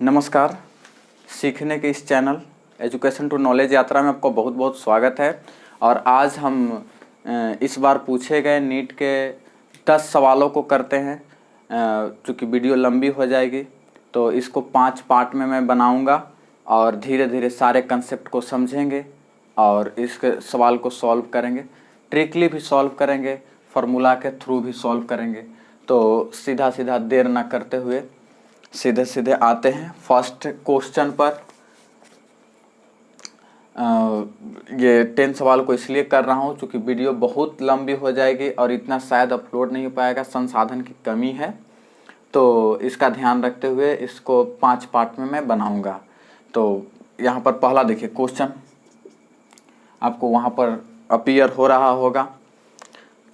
नमस्कार। सीखने के इस चैनल एजुकेशन टू नॉलेज यात्रा में आपको बहुत बहुत स्वागत है। और आज हम इस बार पूछे गए नीट के 10 सवालों को करते हैं। चूँकि वीडियो लंबी हो जाएगी तो इसको 5 पार्ट में मैं बनाऊंगा और धीरे धीरे सारे कंसेप्ट को समझेंगे और इसके सवाल को सॉल्व करेंगे, ट्रिकली भी सॉल्व करेंगे, फार्मूला के थ्रू भी सॉल्व करेंगे। तो सीधा सीधा देर ना करते हुए सीधे सीधे आते हैं फर्स्ट क्वेश्चन पर। ये 10 सवाल को इसलिए कर रहा हूँ क्योंकि वीडियो बहुत लंबी हो जाएगी और इतना शायद अपलोड नहीं हो पाएगा, संसाधन की कमी है। तो इसका ध्यान रखते हुए इसको 5 पार्ट में मैं बनाऊंगा। तो यहाँ पर पहला देखिए क्वेश्चन, आपको वहाँ पर अपीयर हो रहा होगा।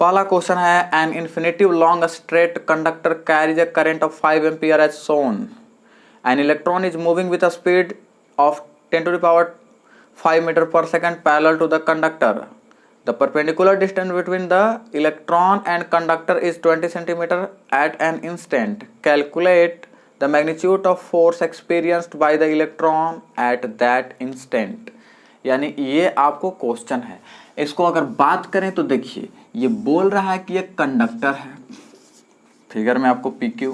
पहला क्वेश्चन है, an infinitive long straight conductor carries a current of 5 ampere as shown. An electron is moving with a speed of 10⁵ metre per second parallel to the conductor. The perpendicular distance between the electron and conductor is 20 centimetre at an instant. Calculate the magnitude of force experienced by the electron at that instant. यानी ये आपको question है। इसको अगर बात करें तो देखिए, ये बोल रहा है कि ये कंडक्टर है, फिगर में आपको PQ,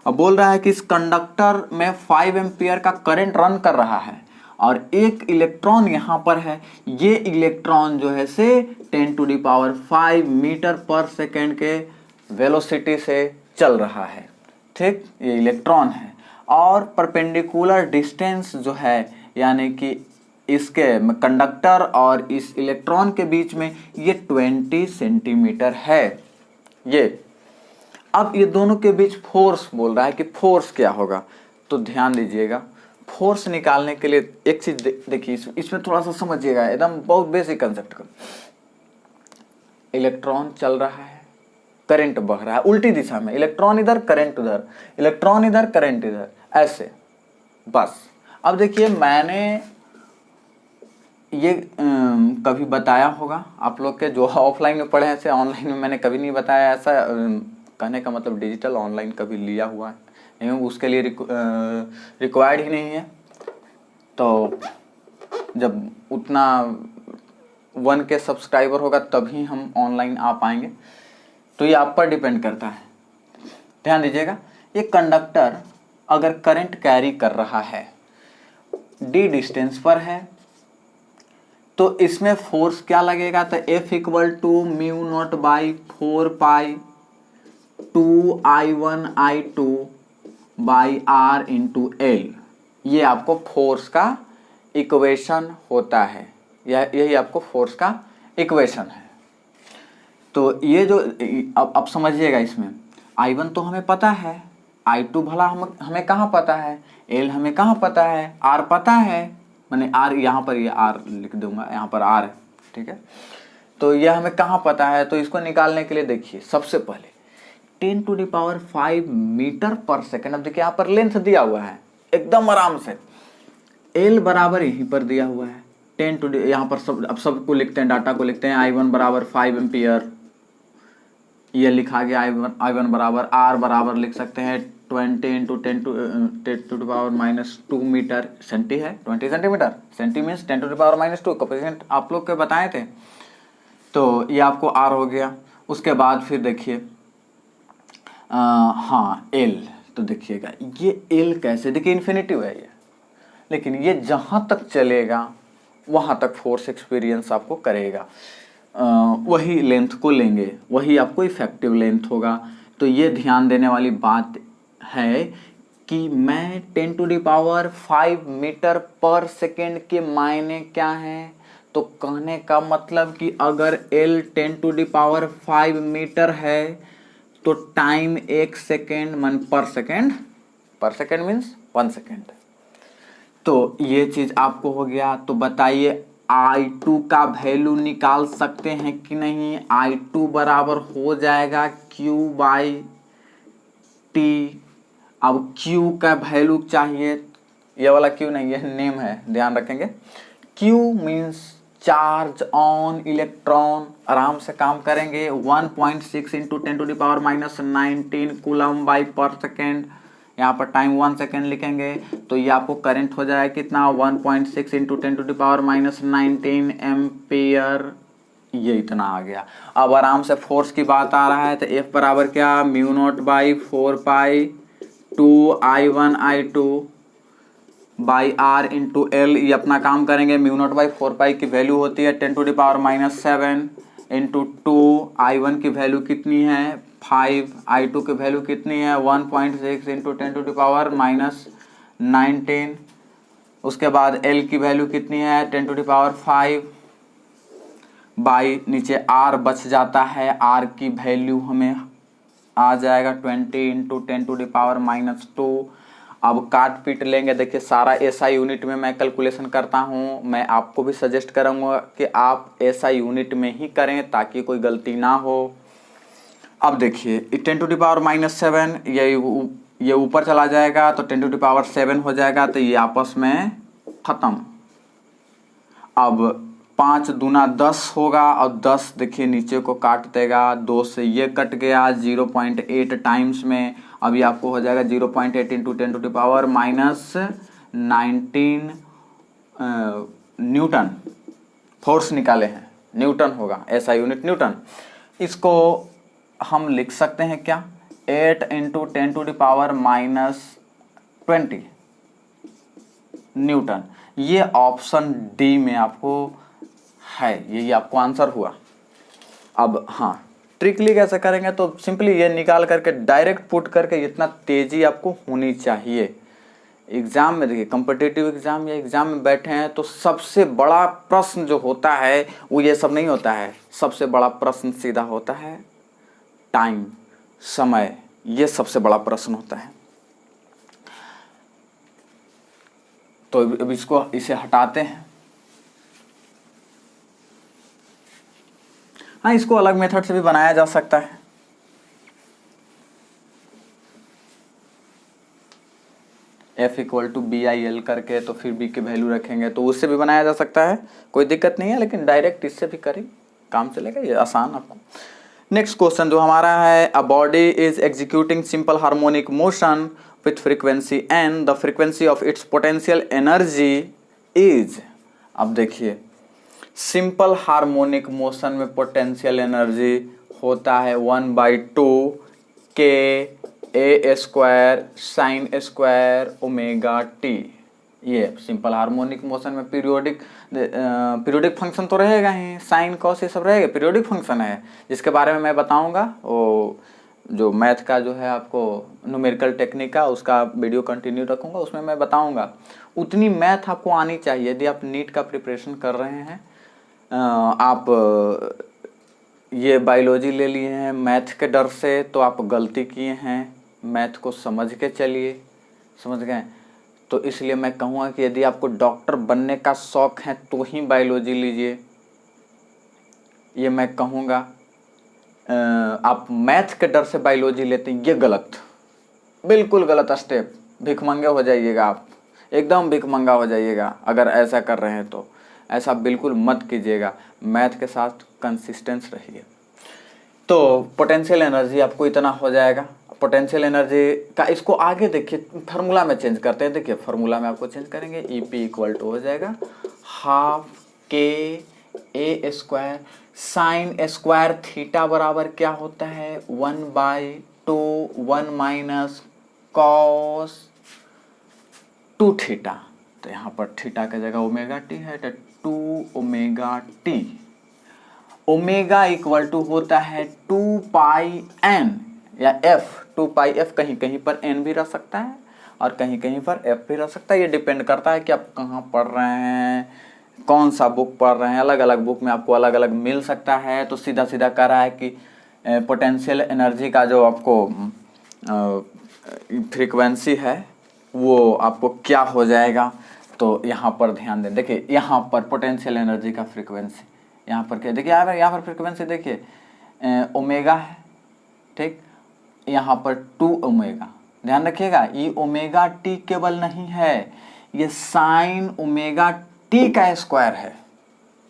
अब बोल रहा है कि इस कंडक्टर में 5 एम्पियर का करंट रन कर रहा है और एक इलेक्ट्रॉन यहाँ पर है। ये इलेक्ट्रॉन जो है से 10⁵ मीटर पर सेकेंड के वेलोसिटी से चल रहा है। ठीक, ये इलेक्ट्रॉन है और परपेंडिकुलर डिस्टेंस जो है यानी कि इसके कंडक्टर और इस इलेक्ट्रॉन के बीच में ये 20 सेंटीमीटर है। ये अब ये दोनों के बीच फोर्स बोल रहा है कि फोर्स क्या होगा। तो ध्यान दीजिएगा, फोर्स निकालने के लिए एक चीज देखिए, इसमें थोड़ा सा समझिएगा, एकदम बहुत बेसिक कंसेप्ट का। इलेक्ट्रॉन चल रहा है, करंट बह रहा है उल्टी दिशा में, इलेक्ट्रॉन इधर करंट उधर, इलेक्ट्रॉन इधर करंट इधर, ऐसे बस। अब देखिए, मैंने ये कभी बताया होगा आप लोग के जो ऑफलाइन में पढ़े हैं, ऐसे ऑनलाइन में मैंने कभी नहीं बताया। ऐसा कहने का मतलब डिजिटल ऑनलाइन कभी लिया हुआ है नहीं, उसके लिए रिक्वायर्ड ही नहीं है। तो जब उतना 1K सब्सक्राइबर होगा तभी हम ऑनलाइन आ पाएंगे। तो ये आप पर डिपेंड करता है। ध्यान दीजिएगा, ये कंडक्टर अगर करंट कैरी कर रहा है, d डिस्टेंस पर है, तो इसमें फोर्स क्या लगेगा? तो F = μ0/4π 2I1I2/R × L। ये आपको फोर्स का इक्वेशन होता है, यही आपको फोर्स का इक्वेशन है। तो ये जो अब समझिएगा, इसमें I1 तो हमें पता है, I2 भला हमें कहाँ पता है, L हमें कहाँ पता है, R पता है, मैंने R यहाँ पर ये R लिख दूंगा, यहाँ पर R है, ठीक है। तो यह हमें कहाँ पता है, तो इसको निकालने के लिए देखिए, सबसे पहले 10⁵ मीटर पर सेकेंड। अब देखिए यहाँ पर लेंथ दिया हुआ है एकदम आराम से, L बराबर यहीं पर दिया हुआ है 10 यहाँ पर अब सबको लिखते हैं, डाटा को लिखते हैं। I1 बराबर 5 एम्पियर, ये लिखा गया। I1 बराबर, R बराबर लिख सकते हैं 20 × 10⁻⁻2 मीटर, सेंटी है 20 सेंटीमीटर, सेंटी मीन्स 10⁻⁻2 कोएफिशिएंट आप लोग के बताए थे। तो ये आपको R हो गया। उसके बाद फिर देखिए हाँ L, तो देखिएगा ये L कैसे, देखिए इन्फिनिटिव है ये, लेकिन ये जहाँ तक चलेगा वहाँ तक फोर्स एक्सपीरियंस आपको करेगा। वही लेंथ को लेंगे, वही आपको इफेक्टिव लेंथ होगा। तो ये ध्यान देने वाली बात है कि मैं 10⁵ मीटर पर सेकेंड के मायने क्या हैं। तो कहने का मतलब कि अगर L 10⁵ मीटर है तो टाइम 1 सेकेंड मन पर सेकेंड मीन्स 1 सेकेंड। तो ये चीज आपको हो गया। तो बताइए I2 का वैल्यू निकाल सकते हैं कि नहीं? I2 बराबर हो जाएगा Q/T। अब Q का वैल्यू चाहिए, ये वाला Q नहीं, ये नेम है, ध्यान रखेंगे। Q means charge on electron, आराम से काम करेंगे। 1.6 × 10⁻⁻19 कूलम/पर सेकेंड, यहाँ पर टाइम 1 सेकेंड लिखेंगे तो ये आपको करंट हो जाएगा कितना 1.6 इंटू 10⁻⁻19 एम्पियर, ये इतना आ गया। अब आराम से फोर्स की बात आ रहा है तो F बराबर क्या μ0/4π2I1I2 by R into L, ये अपना काम करेंगे। μ0/4π की वैल्यू होती है 10⁻⁷ इंटू 2I1 की वैल्यू कितनी है 5, I2 की वैल्यू कितनी है 1.6 इंटू 10⁻⁻19, उसके बाद L की वैल्यू कितनी है 10⁵ बाई नीचे R बच जाता है, R की वैल्यू हमें आ जाएगा 20 इंटू 10⁻⁻2। अब काट पीट लेंगे, देखिए सारा SI यूनिट में मैं कैलकुलेशन करता हूँ, मैं आपको भी सजेस्ट करूँगा कि आप SI यूनिट में ही करें ताकि कोई गलती ना हो। अब देखिए 10⁻⁷ ये ऊपर चला जाएगा तो 10⁷ हो जाएगा, तो ये आपस में खत्म। अब 5 दूना 10 होगा और 10 देखिए नीचे को काट देगा, 2 से ये कट गया 0.8 टाइम्स में। अभी आपको हो जाएगा 0.8 इंटू 10⁻⁻19 न्यूटन फोर्स निकाले हैं, न्यूटन होगा, ऐसा यूनिट न्यूटन। इसको हम लिख सकते हैं क्या 8 इंटू 10⁻⁻20 न्यूटन। ये ऑप्शन डी में आपको है, यही आपको आंसर हुआ। अब हाँ ट्रिकली कैसे करेंगे तो सिंपली ये निकाल करके डायरेक्ट पुट करके, इतना तेजी आपको होनी चाहिए। एग्जाम में देखिए कॉम्पिटिटिव एग्जाम या एग्जाम में बैठे हैं तो सबसे बड़ा प्रश्न जो होता है वो ये सब नहीं होता है, सबसे बड़ा प्रश्न सीधा होता है टाइम, समय, ये सबसे बड़ा प्रश्न होता है। तो अब इसे हटाते हैं। हाँ इसको अलग मेथड से भी बनाया जा सकता है। F इक्वल टू BIL करके तो फिर B की वैल्यू रखेंगे तो उससे भी बनाया जा सकता है, कोई दिक्कत नहीं है, लेकिन डायरेक्ट इससे भी करें काम चलेगा, ये आसान आपको। नेक्स्ट क्वेश्चन जो हमारा है, a body is executing simple harmonic motion with frequency n, the frequency of its potential energy is. अब देखिए सिंपल हार्मोनिक मोशन में पोटेंशियल एनर्जी होता है 1/2 K² sin square omega T. ये सिंपल हार्मोनिक मोशन में पीरियोडिक फंक्शन तो रहेगा ही, sine cos ये सब रहेगा, पीरियोडिक फंक्शन है जिसके बारे में मैं बताऊंगा। वो जो मैथ का जो है आपको न्यूमेरिकल टेक्निक का, उसका वीडियो कंटिन्यू रखूंगा, उसमें मैं बताऊंगा। उतनी मैथ आपको आनी चाहिए यदि आप नीट का प्रिपरेशन कर रहे हैं। आप ये बायोलॉजी ले लिए हैं मैथ के डर से तो आप गलती किए हैं, मैथ को समझ के चलिए, समझ गए। तो इसलिए मैं कहूँगा कि यदि आपको डॉक्टर बनने का शौक़ है तो ही बायोलॉजी लीजिए, ये मैं कहूँगा। आप मैथ के डर से बायोलॉजी लेते हैं, ये गलत, बिल्कुल गलत स्टेप, भिखमंगे हो जाइएगा आप, एकदम भिखमंगा हो जाइएगा अगर ऐसा कर रहे हैं तो। ऐसा बिल्कुल मत कीजिएगा, मैथ के साथ कंसिस्टेंस रहिए। तो पोटेंशियल एनर्जी आपको इतना हो जाएगा। पोटेंशियल एनर्जी का इसको आगे देखिए फार्मूला में चेंज करते हैं, देखिए फार्मूला में आपको चेंज करेंगे, EP इक्वल टू हो जाएगा ½ साइन स्क्वायर थीटा बराबर क्या होता है 1/2 1 माइनस कॉस 2 थीटा। तो यहाँ पर थीटा की जगह ओमेगा टी है तो 2 omega t. Omega equal to होता है 2πn या f, 2πf, कहीं कहीं पर n भी रह सकता है और कहीं कहीं पर f भी रह सकता है। ये डिपेंड करता है कि आप कहाँ पढ़ रहे हैं, कौन सा बुक पढ़ रहे हैं, अलग अलग बुक में आपको अलग अलग मिल सकता है। तो सीधा सीधा कह रहा है कि पोटेंशियल एनर्जी का जो आपको फ्रीक्वेंसी है वो आपको क्या हो जाएगा। तो यहाँ पर ध्यान दें, देखिए यहाँ पर पोटेंशियल एनर्जी का फ्रीक्वेंसी, यहाँ पर क्या देखिए यहाँ पर फ्रीक्वेंसी देखिए ओमेगा है, ठीक, यहाँ पर 2 ओमेगा, ध्यान रखिएगा ये ओमेगा टी केवल नहीं है, ये साइन ओमेगा टी का स्क्वायर है,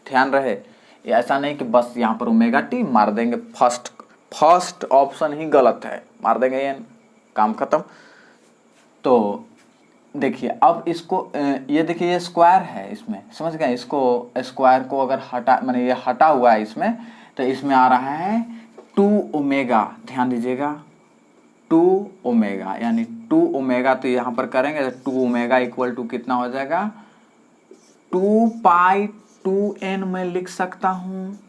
ध्यान रहे। ये ऐसा नहीं कि बस यहाँ पर ओमेगा टी मार देंगे, फर्स्ट ऑप्शन ही गलत है, मार देंगे ये काम खत्म। तो देखिए अब इसको ये देखिए ये स्क्वायर है इसमें, समझ गए, इसको स्क्वायर को अगर हटा माने ये हटा हुआ है इसमें, तो इसमें आ रहा है 2 ओमेगा, ध्यान दीजिएगा 2 ओमेगा, यानी 2 ओमेगा, तो यहाँ पर करेंगे तो 2 ओमेगा इक्वल टू कितना हो जाएगा 2 पाई 2n में लिख सकता हूँ,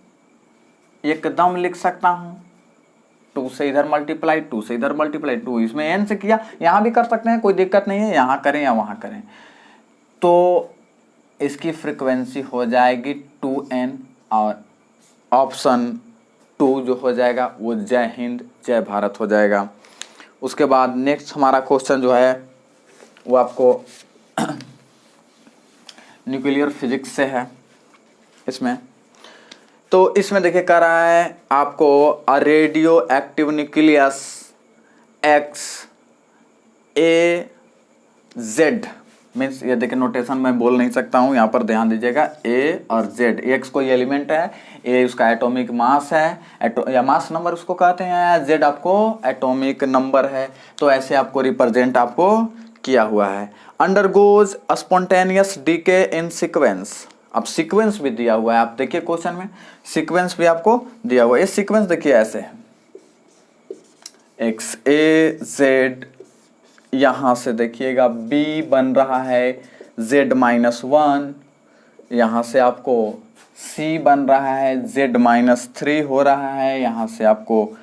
एकदम लिख सकता हूँ। 2 से इधर मल्टीप्लाई, 2 से इधर मल्टीप्लाई, 2 इसमें n से किया, यहाँ भी कर सकते हैं, कोई दिक्कत नहीं है, यहाँ करें या वहाँ करें। तो इसकी फ्रीक्वेंसी हो जाएगी 2n और ऑप्शन 2 जो हो जाएगा वो जय हिंद जय भारत हो जाएगा। उसके बाद नेक्स्ट हमारा क्वेश्चन जो है वो आपको न्यूक्लियर फिजिक्स से है। इसमें तो इसमें देखिए कह रहा है आपको a radio active nucleus x A Z, means ये देखिए नोटेशन मैं बोल नहीं सकता हूँ, यहाँ पर ध्यान दीजिएगा ए और जेड, एक्स कोई एलिमेंट है, ए उसका एटॉमिक मास है, या मास नंबर उसको कहते हैं, जेड आपको एटॉमिक नंबर है। तो ऐसे आपको रिप्रेजेंट आपको किया हुआ है। अंडरगोज स्पॉन्टेनियस डीके इन सीक्वेंस, अब सीक्वेंस भी दिया हुआ है, आप देखिए क्वेश्चन में सीक्वेंस भी आपको दिया हुआ है। ये सीक्वेंस देखिए ऐसे है, एक्स ए जेड, यहाँ से देखिएगा B बन रहा है Z-1, यहाँ से आपको C बन रहा है Z-3 हो रहा है, यहाँ से आपको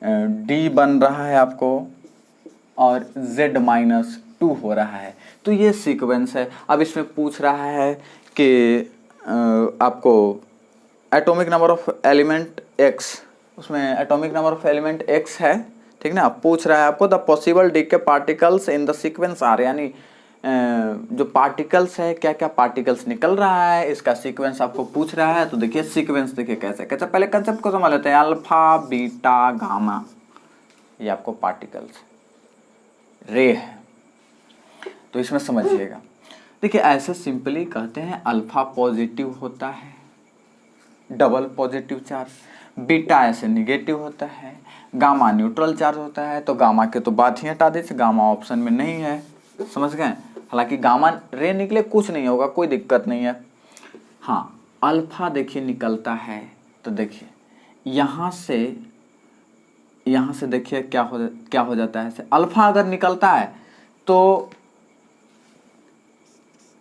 D बन रहा है आपको और Z-2 हो रहा है। तो ये सीक्वेंस है। अब इसमें पूछ रहा है कि आपको atomic number of element X, उसमें atomic number of element X है, ठीक ना। पूछ रहा है आपको the possible decay particles in the sequence are, यानी जो पार्टिकल्स है क्या क्या पार्टिकल्स निकल रहा है, इसका सीक्वेंस आपको पूछ रहा है। तो देखिए सीक्वेंस देखिए कैसे कैसे, पहले कंसेप्ट को समझ लेते हैं। अल्फा बीटा गामा, ये आपको पार्टिकल्स रे है, तो इसमें समझिएगा। देखिए ऐसे सिंपली कहते हैं अल्फा पॉजिटिव होता है, डबल पॉजिटिव चार्ज, बीटा ऐसे निगेटिव होता है, गामा न्यूट्रल चार्ज होता है। तो गामा के तो बात ही हटा दीजिए, गामा ऑप्शन में नहीं है, समझ गए। हालांकि गामा रे निकले कुछ नहीं होगा, कोई दिक्कत नहीं है। हाँ अल्फा देखिए निकलता है, तो देखिए यहाँ से देखिए क्या हो जाता है। अल्फा अगर निकलता है तो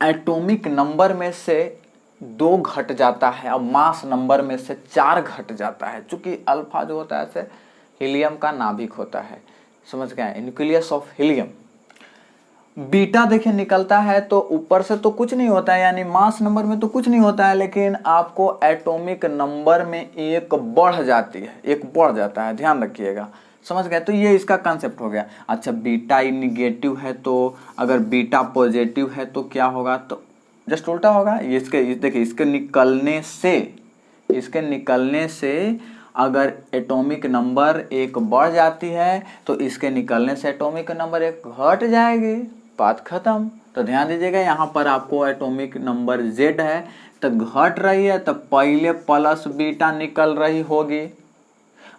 एटॉमिक नंबर में से 2 घट जाता है और मास नंबर में से 4 घट जाता है, क्योंकि अल्फा जो होता है ऐसे हीलियम का नाभिक होता है, समझ गए, न्यूक्लियस ऑफ हीलियम। बीटा देखिए निकलता है तो ऊपर से तो कुछ नहीं होता है, यानी मास नंबर में तो कुछ नहीं होता है, लेकिन आपको एटॉमिक नंबर में 1 बढ़ जाती है, 1 बढ़ जाता है, ध्यान रखिएगा, समझ गए। तो ये इसका कंसेप्ट हो गया। अच्छा बीटा निगेटिव है, तो अगर बीटा पॉजिटिव है तो क्या होगा, तो जस्ट उल्टा होगा। इसके देखिए इसके निकलने से अगर एटॉमिक नंबर 1 बढ़ जाती है तो इसके निकलने से एटॉमिक नंबर 1 घट जाएगी, बात खत्म। तो ध्यान दीजिएगा यहाँ पर आपको एटॉमिक नंबर Z है तो घट रही है, तो पहले प्लस बीटा निकल रही होगी।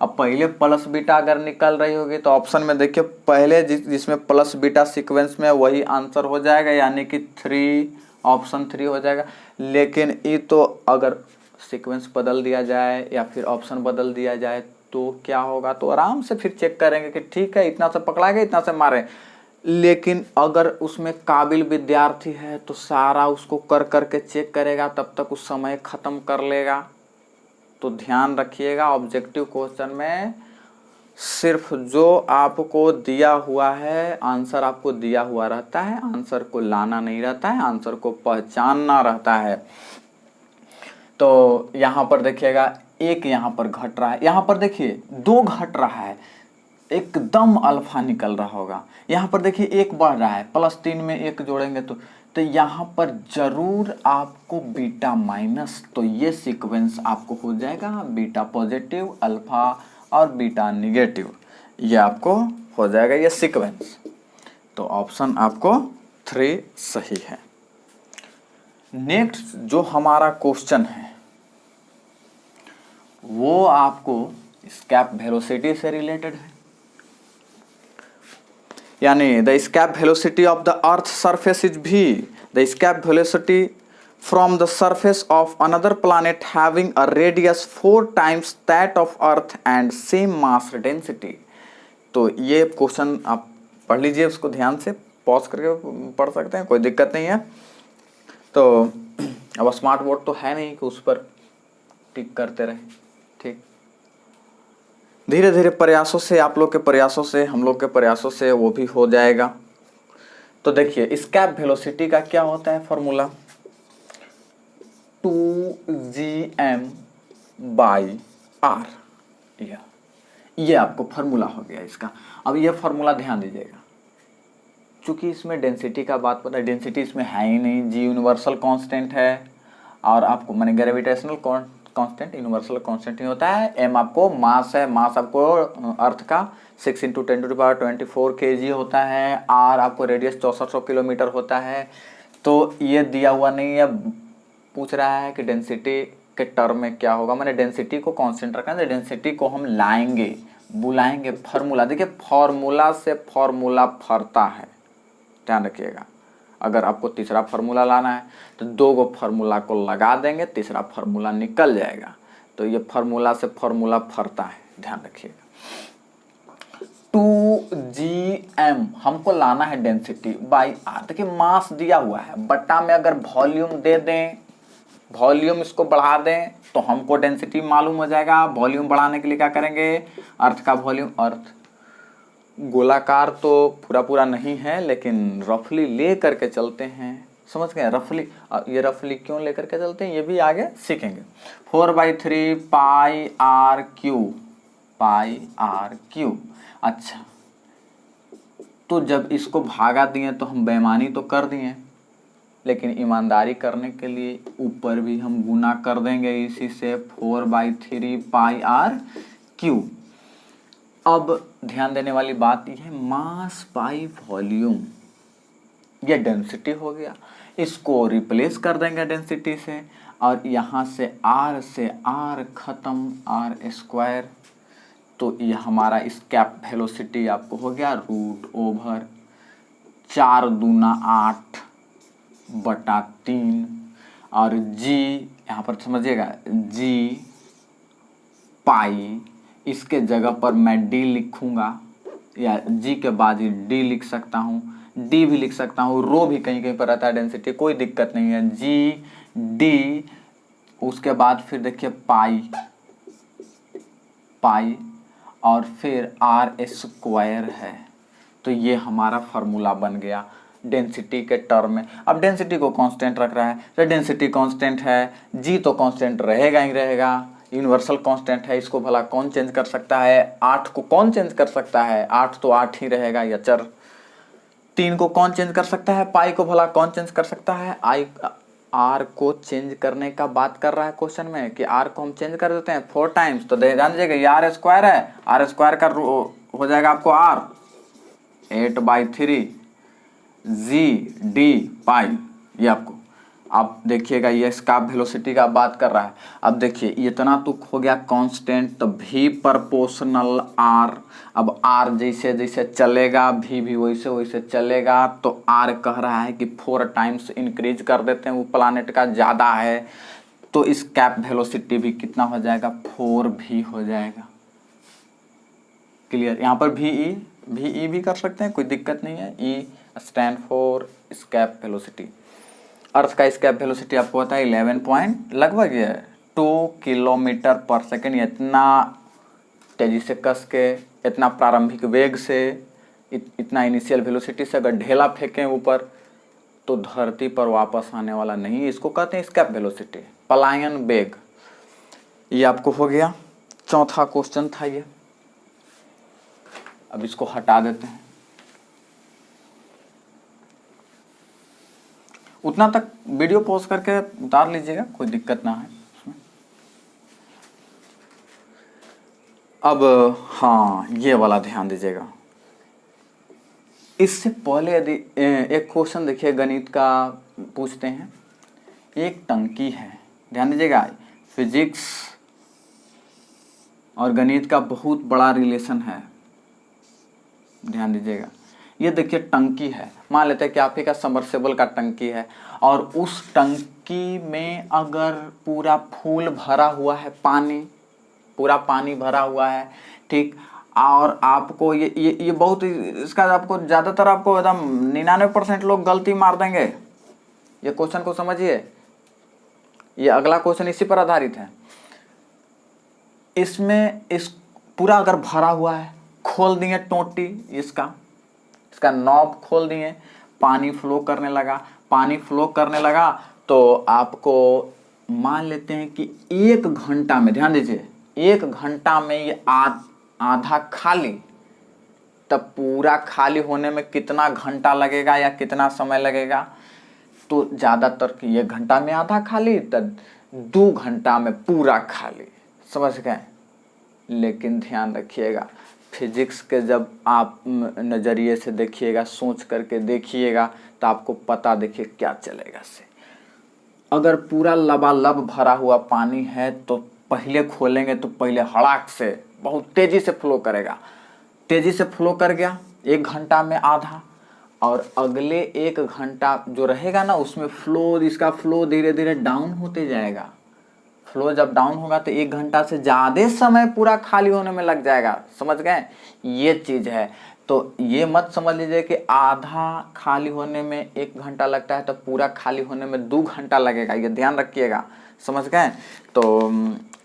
अब पहले प्लस बीटा अगर निकल रही होगी तो ऑप्शन में देखिए पहले जिसमें प्लस बीटा सीक्वेंस में वही आंसर हो जाएगा, यानी कि 3 ऑप्शन 3 हो जाएगा। लेकिन ये तो अगर सीक्वेंस बदल दिया जाए या फिर ऑप्शन बदल दिया जाए तो क्या होगा, तो आराम से फिर चेक करेंगे कि ठीक है इतना से पकड़ा गया, इतना से मारे। लेकिन अगर उसमें काबिल विद्यार्थी है तो सारा उसको कर करके चेक करेगा, तब तक उस समय खत्म कर लेगा। तो ध्यान रखिएगा ऑब्जेक्टिव क्वेश्चन में सिर्फ जो आपको दिया हुआ है आंसर आपको दिया हुआ रहता है, आंसर को लाना नहीं रहता है, आंसर को पहचानना रहता है। तो यहाँ पर देखिएगा 1 यहाँ पर घट रहा है, यहाँ पर देखिए 2 घट रहा है, एकदम अल्फा निकल रहा होगा। यहाँ पर देखिए 1 बढ़ रहा है, +3 में 1 जोड़ेंगे तो यहाँ पर जरूर आपको बीटा माइनस, तो ये सीक्वेंस आपको हो जाएगा बीटा पॉजिटिव, अल्फा और बीटा निगेटिव, ये आपको हो जाएगा ये सीक्वेंस। तो ऑप्शन आपको 3 सही है। नेक्स्ट जो हमारा क्वेश्चन है वो आपको स्कैप वेलोसिटी से रिलेटेड है। यानी the escape velocity of the earth surface is v, the escape velocity from the surface of another planet having a radius 4 times that of earth and same mass density। तो ये question आप पढ़ लीजिए, उसको ध्यान से पॉज करके पढ़ सकते हैं, कोई दिक्कत नहीं है। तो अब स्मार्ट बोर्ड तो है नहीं कि उस पर टिक करते रहे, ठीक। धीरे धीरे प्रयासों से, आप लोग के प्रयासों से, हम लोग के प्रयासों से वो भी हो जाएगा। तो देखिए एस्केप वेलोसिटी का क्या होता है फॉर्मूला, 2gm/r, ये आपको फॉर्मूला हो गया इसका। अब ये फॉर्मूला ध्यान दीजिएगा, क्योंकि इसमें डेंसिटी का बात पता है, डेंसिटी इसमें है ही नहीं, जी यूनिवर्सल कांस्टेंट है, और आपको माने ग्रेविटेशनल कांस्टेंट यूनिवर्सल कांस्टेंट ही होता है। एम आपको मास है, मास आपको अर्थ का 6 × 10⁻24 kg होता है। आर आपको रेडियस 6400 किलोमीटर होता है। तो ये दिया हुआ नहीं है, पूछ रहा है कि डेंसिटी के टर्म में क्या होगा, मैंने डेंसिटी को कांस्टेंट रखा है, डेंसिटी को हम लाएंगे, बुलाएंगे फॉर्मूला। देखिए फॉर्मूला से फॉर्मूला फरता है, ध्यान रखिएगा। अगर आपको तीसरा फार्मूला लाना है तो 2 गो फार्मूला को लगा देंगे, तीसरा फार्मूला निकल जाएगा। तो ये फार्मूला से फार्मूला फरता है, ध्यान रखिएगा। 2gm हमको लाना है डेंसिटी बाई आर। देखिए मास दिया हुआ है, बट्टा में अगर वॉल्यूम दे दें, वॉल्यूम इसको बढ़ा दें तो हमको डेंसिटी मालूम हो जाएगा। वॉल्यूम बढ़ाने के लिए क्या करेंगे, अर्थ का वॉल्यूम, अर्थ गोलाकार तो पूरा नहीं है लेकिन रफली ले करके चलते हैं, समझ गए रफली। ये रफली क्यों लेकर के चलते हैं ये भी आगे सीखेंगे। 4/3 πr3 अच्छा, तो जब इसको भागा दिए तो हम बेईमानी तो कर दिए, लेकिन ईमानदारी करने के लिए ऊपर भी हम गुना कर देंगे इसी से, 4/3 πr3। अब ध्यान देने वाली बात यह है, मास बाई वॉल्यूम, ये डेंसिटी हो गया, इसको रिप्लेस कर देंगे डेंसिटी से, और यहाँ से आर खत्म, r²। तो ये हमारा एस्केप वेलोसिटी आपको हो गया √4 दूना 8/3, और g यहाँ पर समझिएगा, g पाई, इसके जगह पर मैं d लिखूंगा, या g के बाद d लिख सकता हूँ, d भी लिख सकता हूँ, रो भी कहीं कहीं पर रहता है डेंसिटी, कोई दिक्कत नहीं है। g d, उसके बाद फिर देखिए पाई और फिर r² है। तो ये हमारा फार्मूला बन गया डेंसिटी के टर्म में। अब डेंसिटी को कांस्टेंट रख रहा है, तो डेंसिटी कांस्टेंट है, g तो कांस्टेंट रहेगा ही रहेगा, यूनिवर्सल कांस्टेंट है, इसको भला कौन चेंज कर सकता है, 8 को कौन चेंज कर सकता है, 8 तो 8 ही रहेगा या चर। 3 को कौन चेंज कर सकता है, पाई को भला कौन चेंज कर सकता है, आर को चेंज करने का बात कर रहा है क्वेश्चन में, कि आर को हम चेंज कर देते हैं 4 टाइम्स। तो ध्यान दीजिएगा ये r² है, r² का हो जाएगा आपको r 8/3 g d पाई, ये आपको। अब देखिएगा ये एस्केप वेलोसिटी का बात कर रहा है। अब देखिए इतना तो हो गया कांस्टेंट, तो v प्रोपोर्शनल r। अब r जैसे जैसे चलेगा v भी वैसे वैसे चलेगा, तो r कह रहा है कि 4 टाइम्स इंक्रीज कर देते हैं, वो प्लानेट का ज़्यादा है, तो एस्केप वेलोसिटी भी कितना हो जाएगा, 4v हो जाएगा। क्लियर, यहाँ पर वी भी कर सकते हैं, कोई दिक्कत नहीं है। E stand for escape velocity. Earth का एस्केप वेलोसिटी आपको पता है 11 लगभग 2 km/s। इतना तेजी से कस के, इतना प्रारंभिक वेग से, इतना इनिशियल वेलोसिटी से अगर ढेला फेंकें ऊपर तो धरती पर वापस आने वाला नहीं, इसको कहते हैं एस्केप वेलोसिटी, पलायन वेग। ये आपको हो गया, चौथा क्वेश्चन था ये। अब इसको हटा देते हैं, उतना तक वीडियो पॉज करके उतार लीजिएगा, कोई दिक्कत ना है उसमें। अब हाँ ये वाला ध्यान दीजिएगा। इससे पहले यदि एक क्वेश्चन देखिए गणित का पूछते हैं, एक टंकी है, ध्यान दीजिएगा, फिजिक्स और गणित का बहुत बड़ा रिलेशन है, ध्यान दीजिएगा। ये देखिए टंकी है, मान लेते हैं कि आप ही का सबमर्सिबल का टंकी है और उस टंकी में अगर पूरा फुल भरा हुआ है पानी, पूरा पानी भरा हुआ है, ठीक, और आपको ये बहुत इसका आपको ज़्यादातर आपको एकदम 99% लोग गलती मार देंगे। ये क्वेश्चन को समझिए, ये अगला क्वेश्चन इसी पर आधारित है। इसमें इस पूरा अगर भरा हुआ है, खोल दिए टोटी, इसका नॉब खोल दिए, पानी फ्लो करने लगा, पानी फ्लो करने लगा तो आपको मान लेते हैं कि 1 घंटा में, ध्यान दीजिए, 1 घंटा में ये आधा खाली, तब पूरा खाली होने में कितना घंटा लगेगा या कितना समय लगेगा? तो ज़्यादातर 1 घंटा में आधा खाली, तब 2 घंटा में पूरा खाली, समझ गए। लेकिन ध्यान रखिएगा, फिजिक्स के जब आप नज़रिए से देखिएगा, सोच करके देखिएगा, तो आपको पता देखिए क्या चलेगा से। अगर पूरा लबालब भरा हुआ पानी है तो पहले खोलेंगे तो पहले हड़ाक से बहुत तेज़ी से फ्लो करेगा, तेज़ी से फ्लो कर गया 1 घंटा में आधा, और अगले 1 घंटा जो रहेगा ना उसमें इसका फ्लो धीरे धीरे डाउन होते जाएगा। फ्लो जब डाउन होगा तो 1 घंटा से ज़्यादा समय पूरा खाली होने में लग जाएगा, समझ गए, ये चीज़ है। तो ये मत समझ लीजिए कि आधा खाली होने में 1 घंटा लगता है तो पूरा खाली होने में 2 घंटा लगेगा, ये ध्यान रखिएगा, समझ गए। तो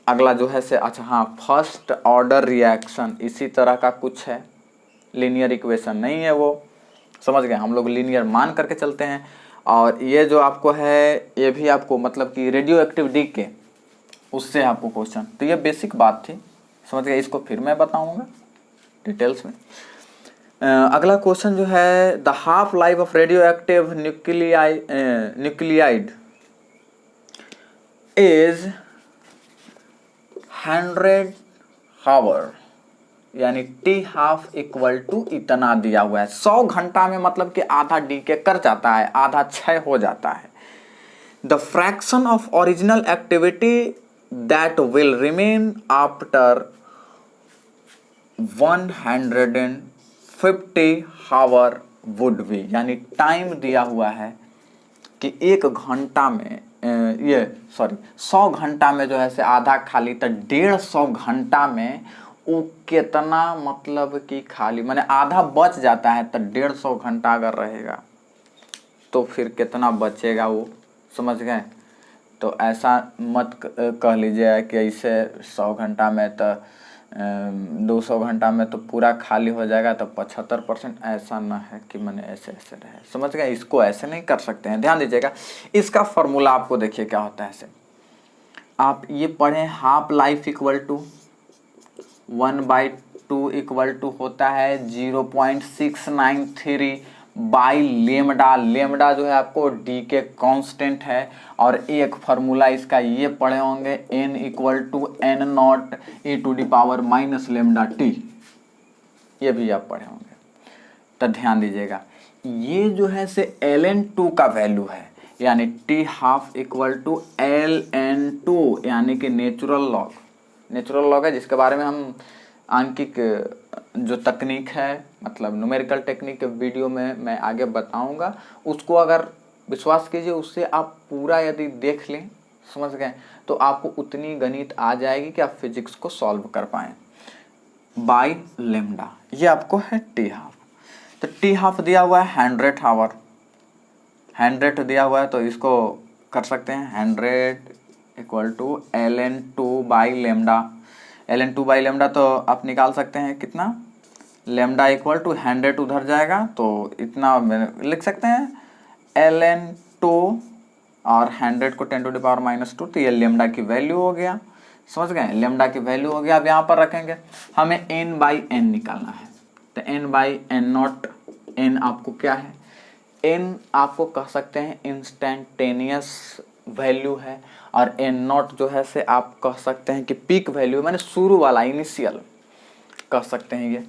अगला जो है से, अच्छा हाँ, फर्स्ट ऑर्डर रिएक्शन इसी तरह का कुछ है, लीनियर इक्वेशन नहीं है वो, समझ गए, हम लोग लीनियर मान करके चलते हैं। और ये जो आपको है ये भी आपको मतलब कि रेडियो एक्टिव डीके, उससे आपको क्वेश्चन, तो ये बेसिक बात थी, समझ गए, इसको फिर मैं बताऊंगा डिटेल्स में। अगला क्वेश्चन जो है, the half life of radioactive nuclide is 100 hour, यानी टी हाफ इक्वल टू इतना दिया हुआ है। 100 घंटा में मतलब कि आधा डीके कर जाता है, आधा क्षय हो जाता है। The fraction of original activity that will remain after 150 hour would be, यानी टाइम दिया हुआ है कि 1 घंटा में 100 घंटा में जो है से आधा खाली, तो 150 घंटा में वो कितना मतलब कि खाली, माने आधा बच जाता है, तो 150 घंटा अगर रहेगा तो फिर कितना बचेगा वो, समझ गए। तो ऐसा मत कह लीजिए कि ऐसे 100 घंटा में तो 200 घंटा में तो पूरा खाली हो जाएगा, तो 75%, ऐसा ना है कि मैंने ऐसे ऐसे रहे, समझ गए, इसको ऐसे नहीं कर सकते हैं। ध्यान दीजिएगा, इसका फॉर्मूला आपको देखिए क्या होता है। ऐसे आप ये पढ़ें, half life equal to 1/2 equal to होता है 0.693 बाई लेमडा। लेमडा जो है आपको डी के कांस्टेंट है, और एक फार्मूला इसका ये पढ़े होंगे, n equal to n naught e to the power minus lambda t, ये भी आप पढ़े होंगे। तो ध्यान दीजिएगा, ये जो है से ln2 का वैल्यू है, यानी t half equal to ln2, यानी कि नेचुरल लॉग है, जिसके बारे में हम आंकिक जो तकनीक है, मतलब न्यूमेरिकल टेक्निक के वीडियो में मैं आगे बताऊंगा। उसको अगर विश्वास कीजिए, उससे आप पूरा यदि देख लें, समझ गए, तो आपको उतनी गणित आ जाएगी कि आप फिजिक्स को सॉल्व कर पाएँ। बाई लेमडा ये आपको है टी हाफ, तो टी हाफ दिया हुआ है 100 आवर, 100 दिया हुआ है, तो इसको कर सकते हैं 100 equal to ln2 by lambda. ln2 by lambda तो आप निकाल सकते हैं कितना, लेमडा इक्वल टू 100 उधर जाएगा तो इतना लिख सकते हैं ln2 और 100 को 10 टू द पावर -2, तो ये लेमडा की वैल्यू हो गया, समझ गए, लेमडा की वैल्यू हो गया। अब यहाँ पर रखेंगे, हमें n/n निकालना है, तो n/n नॉट, n आपको क्या है, n आपको कह सकते हैं इंस्टेंटेनियस वैल्यू है, और n नॉट जो है से आप कह सकते हैं कि पीक वैल्यू, मैंने शुरू वाला इनिशियल कह सकते हैं। ये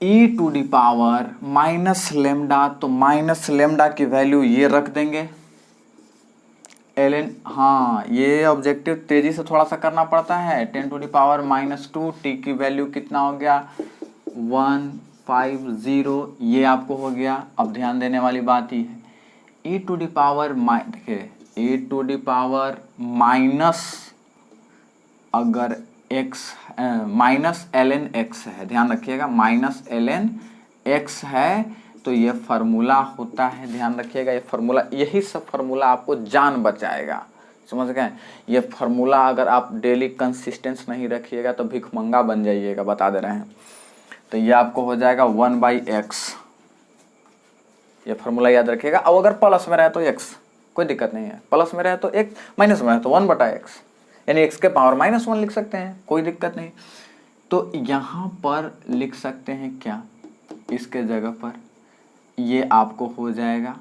e to the power minus lambda, तो माइनस लेमडा की वैल्यू ये रख देंगे ln, हाँ ये ऑब्जेक्टिव तेजी से थोड़ा सा करना पड़ता है, 10 टू दी पावर -2, टी की वैल्यू कितना हो गया 0 ये आपको हो गया। अब ध्यान देने वाली बात ही है e टू द पावर देखिए e to the power minus अगर x माइनस ln x है, ध्यान रखिएगा माइनस ln x है तो ये फार्मूला होता है, ध्यान रखिएगा ये फार्मूला, यही सब फार्मूला आपको जान बचाएगा, समझ गए। ये फार्मूला अगर आप डेली कंसिस्टेंस नहीं रखिएगा तो भिखमंगा बन जाइएगा, बता दे रहे हैं। तो ये आपको हो जाएगा 1/x, ये फार्मूला याद रखिएगा। अब अगर प्लस में रहे तो x, कोई दिक्कत नहीं है, प्लस में रहे तो x, माइनस में रहे तो 1/x, यानी x के पावर -1 लिख सकते हैं, कोई दिक्कत नहीं। तो यहाँ पर लिख सकते हैं क्या, इसके जगह पर ये आपको हो जाएगा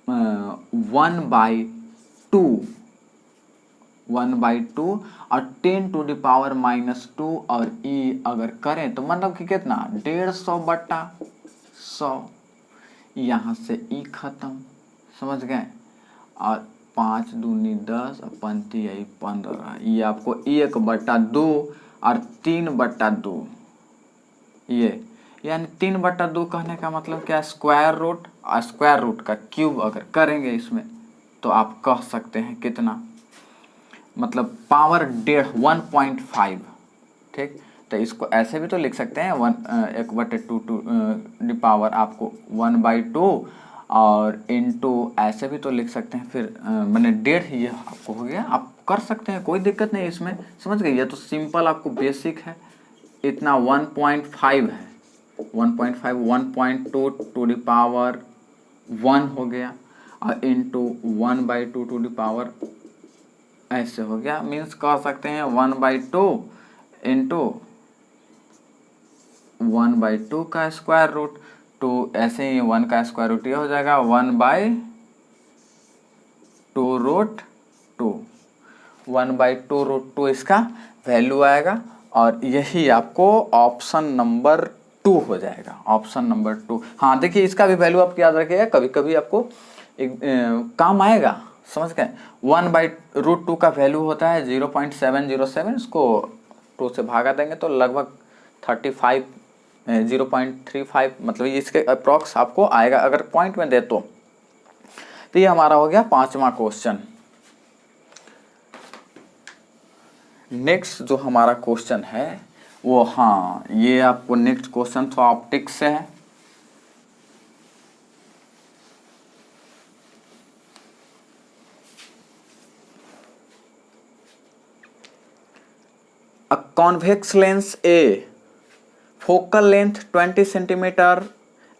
1/2 और 10 टू द पावर -2 और e अगर करें तो मतलब कि कितना 150/100, यहाँ से e खत्म, समझ गए। और 5 दूनी 10 और 5 यही 15, ये आपको 1/2 और 3/2, ये यानी 3/2 कहने का मतलब क्या, स्क्वायर रूट और स्क्वायर रूट का क्यूब अगर करेंगे इसमें तो आप कह सकते हैं कितना, मतलब पावर 1.5, ठीक। तो इसको ऐसे भी तो लिख सकते हैं 1/2 टू द पावर आपको 1/2 और इनटू ऐसे भी तो लिख सकते हैं, फिर मैंने 1.5 ये आपको हो गया, आप कर सकते हैं, कोई दिक्कत नहीं इसमें, समझ गए। ये तो सिंपल आपको बेसिक है, इतना 1.5 है, 1.2 टू द पावर 1 हो गया और इनटू 1/2 टू द पावर ऐसे हो गया, मीन्स कह सकते हैं 1/2 इंटू 1/2 का स्क्वायर रूट, तो ऐसे ही 1 का स्क्वायर रूट ये हो जाएगा 1/2 रूट 2, 1/2 रूट 2 इसका वैल्यू आएगा और यही आपको ऑप्शन नंबर 2 हो जाएगा, ऑप्शन नंबर 2। हाँ देखिए इसका भी वैल्यू आप याद रखिएगा, कभी कभी आपको काम आएगा, समझ गए। 1/√2 का वैल्यू होता है 0.707, इसको 2 से भागा देंगे तो लगभग 0.35, मतलब इसके अप्रॉक्स आपको आएगा अगर पॉइंट में दे तो। ये हमारा हो गया 5वां क्वेश्चन। नेक्स्ट जो हमारा क्वेश्चन है वो, हाँ ये आपको नेक्स्ट क्वेश्चन तो ऑप्टिक्स से है। A convex lens A, focal length 20 centimeter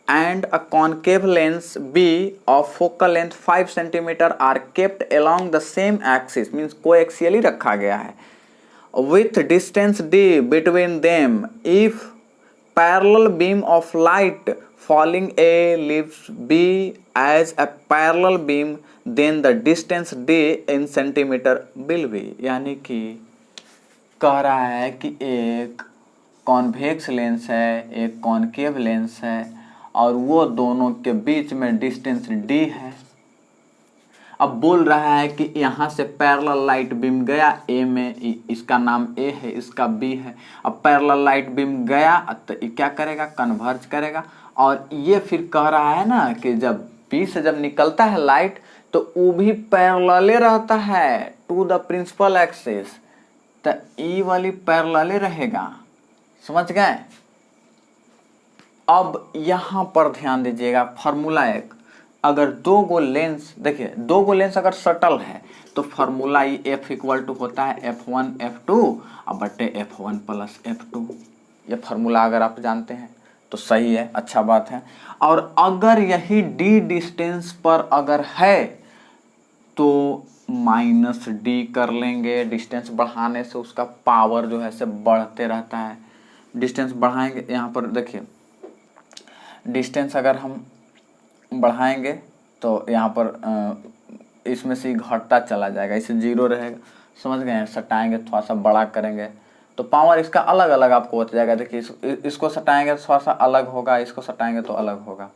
and a concave lens B of focal length 5 centimeter are kept along the same axis, means coaxially रखा गया है, with distance d between them. If parallel beam of light falling A leaves B as a parallel beam, then the distance d in centimeter will be, यानी कि कह रहा है कि एक कॉन्वेक्स लेंस है, एक कॉनकेव लेंस है और वो दोनों के बीच में डिस्टेंस d है। अब बोल रहा है कि यहाँ से पैरेलल लाइट बीम गया A में, इसका नाम A है, इसका B है। अब पैरेलल लाइट बीम गया तो ये क्या करेगा, कन्वर्ज करेगा। और ये फिर कह रहा है ना कि जब B से जब निकलता है लाइट तो वो भी पैरेलल रहता है टू द प्रिंसिपल एक्सिस, तो E वाली पैरेलल रहेगा, समझ गए। अब यहाँ पर ध्यान दीजिएगा, फार्मूला एक, अगर दो गो लेंस, देखिए दो गो लेंस अगर सटल है तो फार्मूला ही F इक्वल टू होता है F1 F2 और बटे F1 प्लस F2। ये फार्मूला अगर आप जानते हैं तो सही है, अच्छा बात है। और अगर यही D डिस्टेंस पर अगर है तो -D कर लेंगे, डिस्टेंस बढ़ाने से उसका पावर जो है से बढ़ते रहता है। डिस्टेंस बढ़ाएंगे, यहाँ पर देखिए डिस्टेंस अगर हम बढ़ाएंगे तो यहाँ पर इसमें से घटता चला जाएगा, इसे 0 रहेगा, समझ गए। सटाएंगे थोड़ा सा बड़ा करेंगे तो पावर इसका अलग अलग आपको होता जाएगा। देखिए इसको सटाएंगे तो थोड़ा सा अलग होगा, इसको सटाएंगे तो अलग होगा।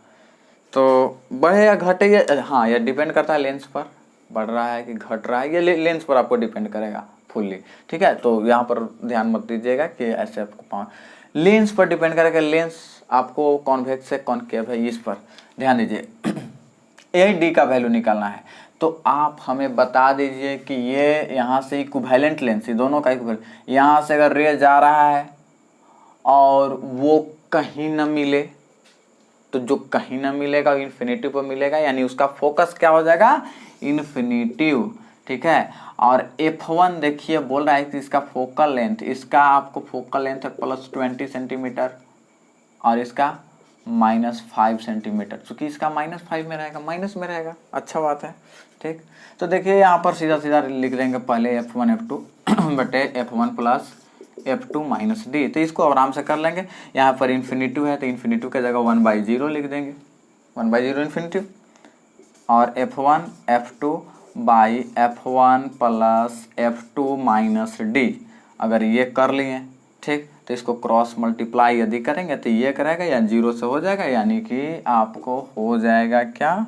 तो बढ़े या घटे ये, हाँ ये डिपेंड करता है लेंस पर, बढ़ रहा है कि घट रहा है, ये लेंस पर आपको डिपेंड करेगा फुल्ली, ठीक है। तो यहाँ पर ध्यान मत दीजिएगा कि ऐसे आपको पावर लेंस पर डिपेंड करेगा। लेंस आपको कॉन्वेक्स से कॉनकेव है, इस पर ध्यान दीजिए। यही डी का वैल्यू निकालना है, तो आप हमें बता दीजिए कि ये यहाँ से इक्विवेलेंट लेंस, दोनों का इक्विवेलेंट, यहाँ से अगर रे जा रहा है और वो कहीं न मिले, तो जो कहीं न मिलेगा इन्फिनिटिव पर मिलेगा, यानी उसका फोकस क्या हो जाएगा, इन्फिनिटिव, ठीक है। और F1 देखिए बोल रहा है कि इसका फोकल लेंथ, इसका आपको फोकल लेंथ है +20 सेंटीमीटर और इसका -5 सेंटीमीटर, चूंकि इसका -5 में रहेगा, माइनस में रहेगा, अच्छा बात है, ठीक। तो देखिए यहाँ पर सीधा सीधा लिख देंगे पहले F1 F2 बटे F1 plus F2 minus D, तो इसको आराम से कर लेंगे। यहाँ पर इन्फिनिटिव है तो इन्फिनिटिव की जगह 1/0 लिख देंगे, 1/0 इन्फिनिटिव, और F1 F2 by F1 plus F2 minus D, अगर ये कर लिए, ठीक, तो इसको क्रॉस मल्टीप्लाई यदि करेंगे तो ये करेगा या 0 से हो जाएगा, यानी कि आपको हो जाएगा क्या,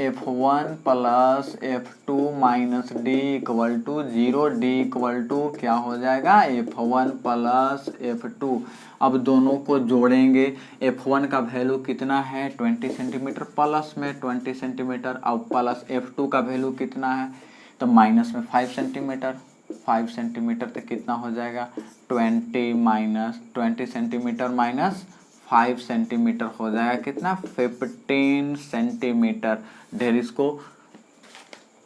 F1 plus F2 minus d equal to 0, d equal to क्या हो जाएगा, F1 प्लस F2। अब दोनों को जोड़ेंगे, F1 का वैल्यू कितना है 20 सेंटीमीटर, प्लस में 20 सेंटीमीटर, और प्लस F2 का वैल्यू कितना है, तो माइनस में 5 सेंटीमीटर, 5 सेंटीमीटर तो कितना हो जाएगा 20 सेंटीमीटर माइनस 5 सेंटीमीटर हो जाएगा कितना, 15 सेंटीमीटर। ढेर इसको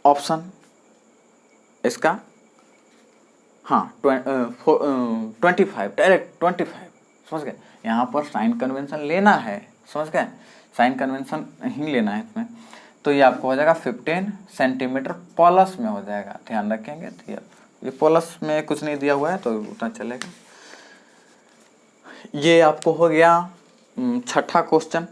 ऑप्शन इसका, हाँ 25, डायरेक्ट 25, समझ गए। यहाँ पर साइन कन्वेंशन लेना है, समझ गए, साइन कन्वेंशन ही लेना है इसमें, तो ये आपको हो जाएगा 15 सेंटीमीटर प्लस में हो जाएगा, ध्यान रखेंगे। तो ये प्लस में कुछ नहीं दिया हुआ है तो उतना चलेगा। ये आपको हो गया छठा क्वेश्चन।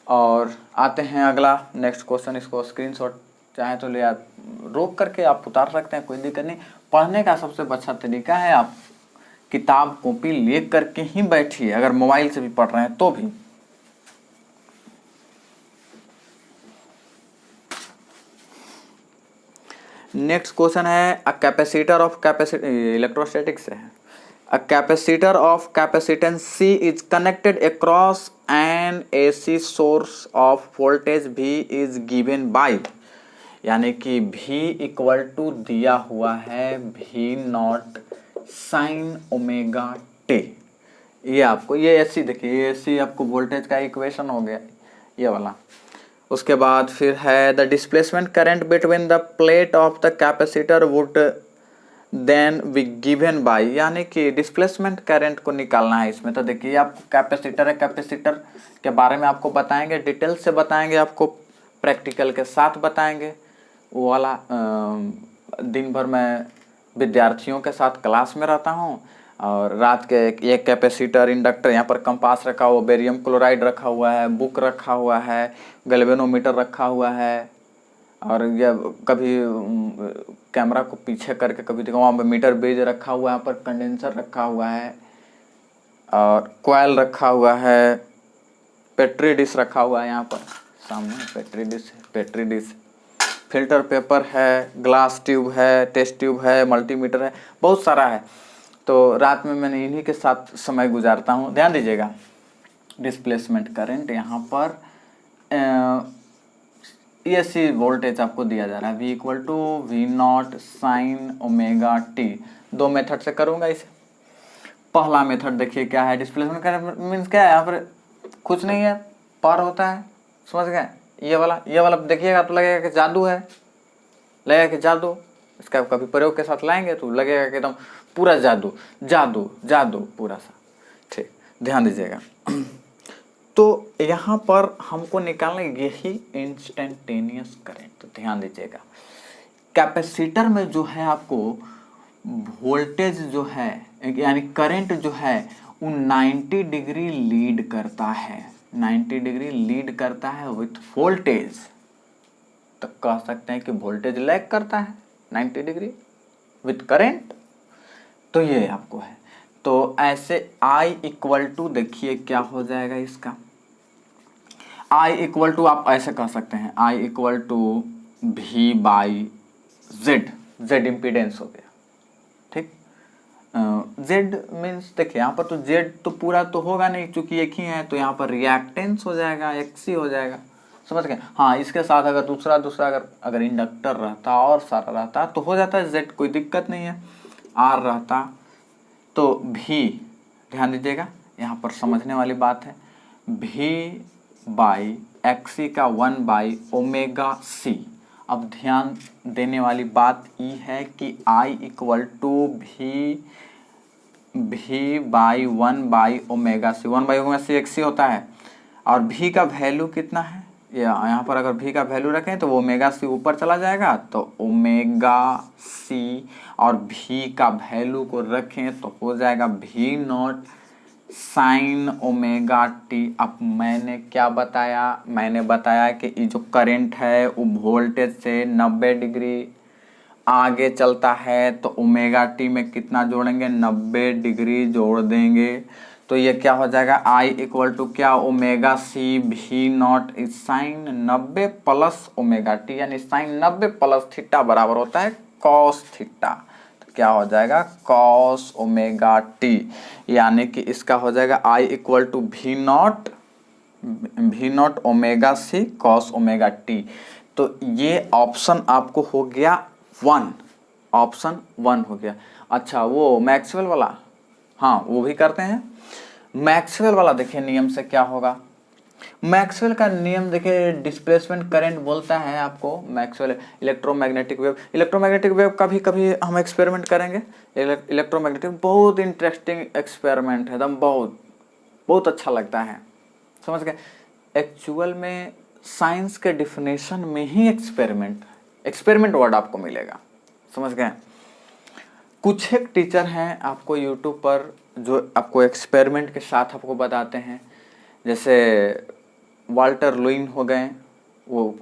और आते हैं अगला नेक्स्ट क्वेश्चन, इसको स्क्रीनशॉट चाहे तो ले आप रोक करके आप उतार सकते हैं, कोई दिक्कत नहीं। पढ़ने का सबसे अच्छा तरीका है आप किताब कॉपी ले करके ही बैठिए, अगर मोबाइल से भी पढ़ रहे हैं तो भी। नेक्स्ट क्वेश्चन है अ कैपेसिटर ऑफ इलेक्ट्रोस्टैटिक्स से है। A capacitor of capacitance C is connected across an AC source of voltage V is given by, यानी कि V इक्वल टू दिया हुआ है V naught sine omega T. ये आपको ये AC देखिए, ये AC आपको वोल्टेज का इक्वेशन हो गया ये वाला। उसके बाद फिर है the displacement current between the plate of the capacitor would then we given by, यानी कि डिस्प्लेसमेंट करंट को निकालना है इसमें। तो देखिए आपको कैपेसिटर है, कैपेसिटर के बारे में आपको बताएंगे, डिटेल से बताएंगे, आपको प्रैक्टिकल के साथ बताएंगे। वो वाला दिन भर मैं विद्यार्थियों के साथ क्लास में रहता हूँ, और रात के एक कैपेसिटर, इंडक्टर, यहाँ पर कंपास रखा हुआ, बेरियम क्लोराइड रखा हुआ है, बुक रखा हुआ है, गैल्वेनोमीटर रखा हुआ है, और ये कभी कैमरा को पीछे करके कभी देखो वहाँ पर मीटर बेज रखा हुआ है, यहाँ पर कंडेंसर रखा हुआ है, और कॉइल रखा हुआ है, पेट्री डिश रखा हुआ है, यहाँ पर सामने पेट्री डिश, फिल्टर पेपर है, ग्लास ट्यूब है, टेस्ट ट्यूब है, मल्टीमीटर है, बहुत सारा है। तो रात में मैंने इन्हीं के साथ समय गुजारता हूँ। ध्यान दीजिएगा, डिस्प्लेसमेंट करंट यहाँ पर AC वोल्टेज आपको दिया जा रहा है V equal to V naught sine omega t. दो मेथड से करूँगा इसे। पहला मेथड देखिए क्या है, डिस्प्लेसमेंट करंट मीन्स क्या है, यहाँ पर कुछ नहीं है, पार होता है, समझ गए। ये वाला देखिएगा तो लगेगा कि जादू है, लगेगा कि जादू, इसका कभी प्रयोग के साथ लाएंगे तो लगेगा कि एकदम पूरा जादू जादू जादू पूरा सा, ठीक, ध्यान दीजिएगा। तो यहाँ पर हमको निकालना यही इंस्टेंटेनियस करंट, तो ध्यान दीजिएगा। कैपेसिटर में जो है आपको वोल्टेज जो है यानी करंट जो है वो 90 डिग्री लीड करता है, 90 डिग्री लीड करता है विथ वोल्टेज। तो कह सकते हैं कि वोल्टेज लैग करता है 90 डिग्री विथ करंट। तो ये आपको है, तो ऐसे I इक्वल टू देखिए क्या हो जाएगा इसका, I इक्वल टू आप ऐसे कह सकते हैं I equal to V by Z, Z impedance हो गया, ठीक। जेड मीन्स देखिए यहाँ पर तो जेड तो पूरा तो होगा नहीं क्योंकि एक ही है, तो यहाँ पर रिएक्टेंस हो जाएगा, एक्सी हो जाएगा, समझ गए। हाँ, इसके साथ अगर दूसरा अगर इंडक्टर रहता और सारा रहता तो हो जाता है जेड, कोई दिक्कत नहीं है। आर रहता तो भी, ध्यान दीजिएगा यहाँ पर समझने वाली बात है, भी बाई एक्सी का 1/ω/c। अब ध्यान देने वाली बात ये है कि I इक्वल टू भी बाई 1/ω/c, 1/ω/c एक्सी होता है, और भी का वैल्यू कितना है, यहाँ पर अगर भी का वैल्यू रखें तो वो ओमेगा सी ऊपर चला जाएगा, तो ओमेगा सी, और भी का वैल्यू को रखें तो हो जाएगा V naught sine omega T. अब मैंने क्या बताया, मैंने बताया कि ये जो करंट है वो वोल्टेज से 90 डिग्री आगे चलता है, तो ओमेगा टी में कितना जोड़ेंगे, 90 डिग्री जोड़ देंगे, तो ये क्या हो जाएगा, I इक्वल टू क्या, omega C V naught sine 90 plus omega t, यानी साइन 90 प्लस थीटा बराबर होता है कॉस थीटा। तो क्या हो जाएगा, कॉस ओमेगा टी, यानी कि इसका हो जाएगा I equal to V naught omega C cos omega t. तो ये ऑप्शन आपको हो गया 1, ऑप्शन 1 हो गया। अच्छा, वो मैक्सवेल वाला, हाँ वो भी करते हैं। मैक्सवेल वाला देखिए नियम से क्या होगा, मैक्सवेल का नियम देखिए, डिस्प्लेसमेंट करंट बोलता है आपको मैक्सवेल इलेक्ट्रोमैग्नेटिक वेव का भी कभी हम एक्सपेरिमेंट करेंगे। इलेक्ट्रोमैग्नेटिक बहुत इंटरेस्टिंग एक्सपेरिमेंट है, एकदम बहुत अच्छा लगता है, समझ गए। एक्चुअल में साइंस के डिफिनेशन में ही एक्सपेरिमेंट वर्ड आपको मिलेगा, समझ गए। कुछ एक टीचर हैं आपको यूट्यूब पर जो आपको एक्सपेरिमेंट के साथ आपको बताते हैं, जैसे वाल्टर लुइन हो गए, वो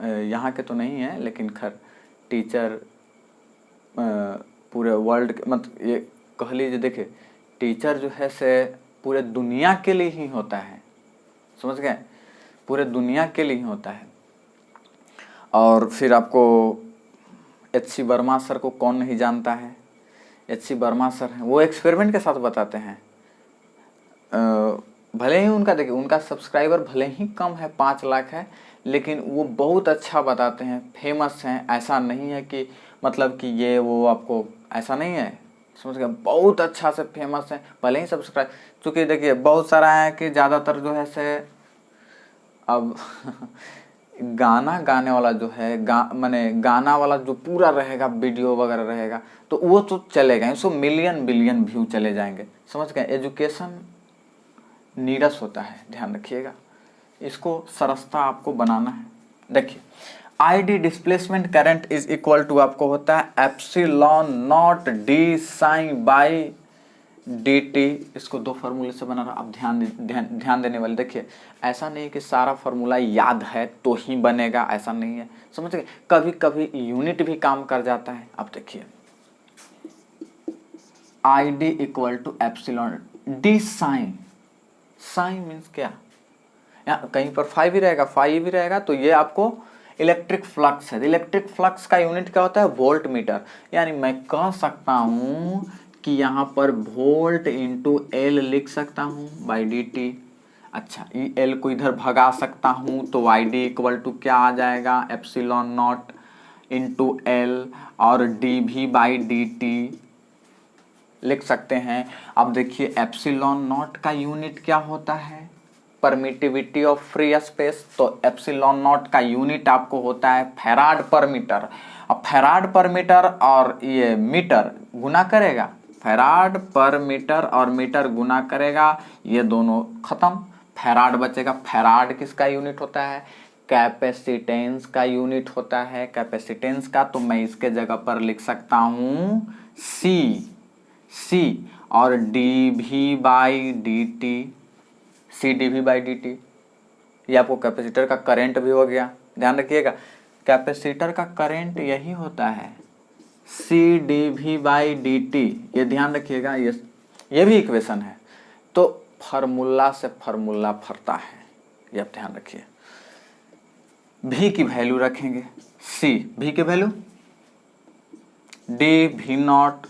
यहाँ के तो नहीं है लेकिन खैर टीचर पूरे वर्ल्ड के, मतलब ये कह लीजिए, देखिए टीचर जो है से पूरे दुनिया के लिए ही होता है, समझ गए, पूरे दुनिया के लिए ही होता है। और फिर आपको H.C. वर्मा सर को कौन नहीं जानता है, H.C. वर्मा सर हैं, वो एक्सपेरिमेंट के साथ बताते हैं। भले ही उनका देखिए, उनका सब्सक्राइबर भले ही कम है, 5 लाख है, लेकिन वो बहुत अच्छा बताते हैं, फेमस हैं। ऐसा नहीं है कि मतलब कि ये वो आपको, ऐसा नहीं है, समझ गए, बहुत अच्छा से फेमस है, भले ही सब्सक्राइब, क्योंकि देखिए बहुत सारा है कि ज़्यादातर जो है से अब गाना गाने वाला जो है, माने गाना वाला जो पूरा रहेगा, वीडियो वगैरह रहेगा, तो वो तो चलेगा, इसको मिलियन बिलियन व्यू चले जाएंगे, समझ गए। एजुकेशन नीरस होता है, ध्यान रखिएगा, इसको सरसता आपको बनाना है। देखिए ID displacement current is equal to आपको होता है epsilon naught d sine by d t. इसको 2 फार्मूले से बना रहा, अब ध्यान देने वाले, देखिए ऐसा नहीं कि सारा फार्मूला याद है तो ही बनेगा, ऐसा नहीं है, समझ गए। कभी कभी यूनिट भी काम कर जाता है। अब देखिए ID equal to epsilon d sine, sine means क्या, यहाँ कहीं पर फाइव ही रहेगा, तो ये आपको इलेक्ट्रिक फ्लक्स है। इलेक्ट्रिक फ्लक्स का यूनिट क्या होता है, वोल्ट मीटर, यानी मैं कह सकता हूँ कि यहाँ पर वोल्ट इंटू एल लिख सकता हूँ बाई डी टी। अच्छा, ई एल को इधर भगा सकता हूँ, तो ID इक्वल टू क्या आ जाएगा, एप्सिलॉन नॉट इंटू एल, और d V by d T लिख सकते हैं। अब देखिए एप्सिलॉन नॉट का यूनिट क्या होता है, परमिटिविटी ऑफ फ्री स्पेस, तो एप्सिलॉन नॉट का यूनिट आपको होता है फैराड पर मीटर। अब फैराड पर मीटर और ये मीटर गुना करेगा, फैराड पर मीटर और मीटर गुना करेगा, ये दोनों खत्म, फैराड बचेगा। फैराड किसका यूनिट होता है, कैपेसिटेंस का यूनिट होता है, कैपेसिटेंस का, तो मैं इसके जगह पर लिख सकता हूँ सी, और d V by d t, C d V by d t, ये आपको कैपेसिटर का करंट भी हो गया। ध्यान रखिएगा, कैपेसिटर का करंट यही होता है, C d V by d t, ये ध्यान रखिएगा, ये भी इक्वेशन है, तो फार्मूला से फार्मूला फरता है, ये आप ध्यान रखिए। भी की वैल्यू रखेंगे, सी भी की value d V naught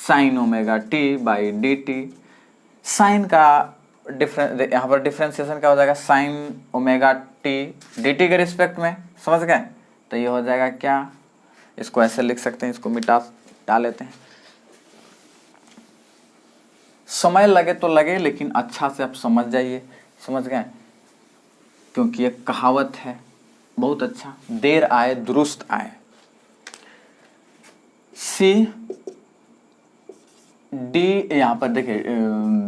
sine omega t by d t. Sine का डिफरेंस, यहाँ पर डिफ्रेंसिएशन क्या हो जाएगा, sine omega t d t के रिस्पेक्ट में, समझ गए। तो ये हो जाएगा क्या, इसको ऐसे लिख सकते हैं, इसको मिटा लेते हैं। समय लगे तो लगे, लेकिन अच्छा से आप समझ जाइए, समझ गए, क्योंकि एक कहावत है बहुत अच्छा, देर आए दुरुस्त आए। सी डी, यहाँ पर देखिए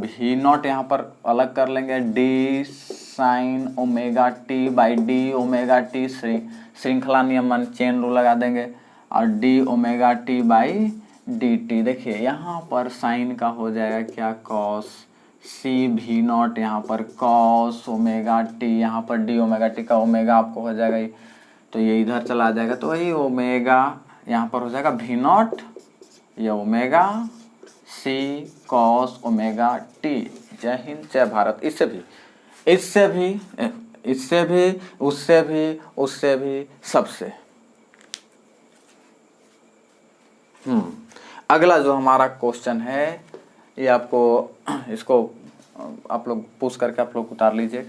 भी नॉट यहाँ पर अलग कर लेंगे, D sign omega t by D omega T, श्रृंखला नियमन चेन रूल लगा देंगे, और D omega t by d T. देखिए यहाँ पर साइन का हो जाएगा क्या, कॉस, सी भी नॉट यहाँ पर कॉस ओमेगा टी, यहाँ पर डी ओमेगा टी का ओमेगा आपको हो जाएगा, तो ये इधर चला जाएगा, तो वही ओमेगा यहाँ पर हो जाएगा भी नॉट, ये omega C cos omega t. जय हिंद जय भारत। इससे भी उससे भी सबसे। अगला जो हमारा क्वेश्चन है, ये आपको, इसको आप लोग पुश करके आप लोग उतार लीजिए।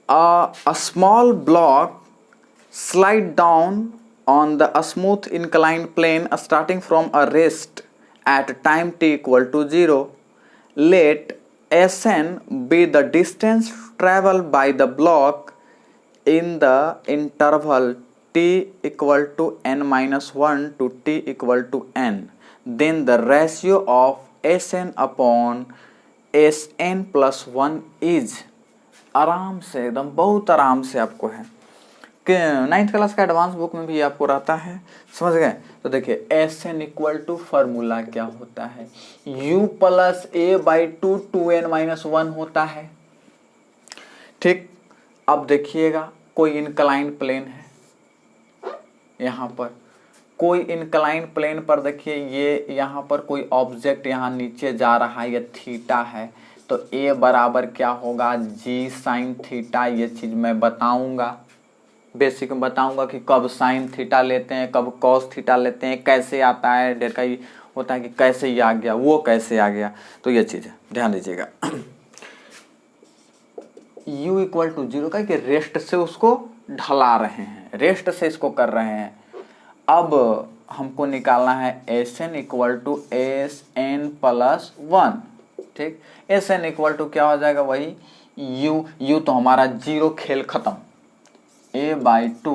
A small block slide down on the smooth inclined plane starting from a rest at time t equal to 0. Let Sn be the distance traveled by the block in the interval t equal to n minus 1 to t equal to n. Then the ratio of Sn upon Sn plus 1 is, आराम से, एकदम बहुत आराम से आपको है कि 9th class का एडवांस बुक में भी आपको रहता है, समझ गए। तो देखिए Sn इक्वल टू फार्मूला क्या होता है, u plus A by two 2n minus 1 होता है, ठीक। अब देखिएगा कोई इनक्लाइन प्लेन है, यहाँ पर कोई इनक्लाइन प्लेन पर देखिए ये यहाँ पर कोई ऑब्जेक्ट यहाँ नीचे जा रहा है, ये थीटा है, तो a बराबर क्या होगा, जी साइन थीटा। ये चीज़ मैं बताऊंगा, बेसिक में बताऊंगा कि कब साइन थीटा लेते हैं, कब कॉस थीटा लेते हैं, कैसे आता है, ढेर का ही होता है कि कैसे ये आ गया, वो कैसे आ गया, तो ये चीज़ है, ध्यान दीजिएगा। u इक्वल टू 0 का कि रेस्ट से उसको ढला रहे हैं, रेस्ट से इसको कर रहे हैं। अब हमको निकालना है Sn equal to Sn plus 1, ठीक। Sn इक्वल टू क्या हो जाएगा, वही u तो हमारा 0, खेल खत्म, a by two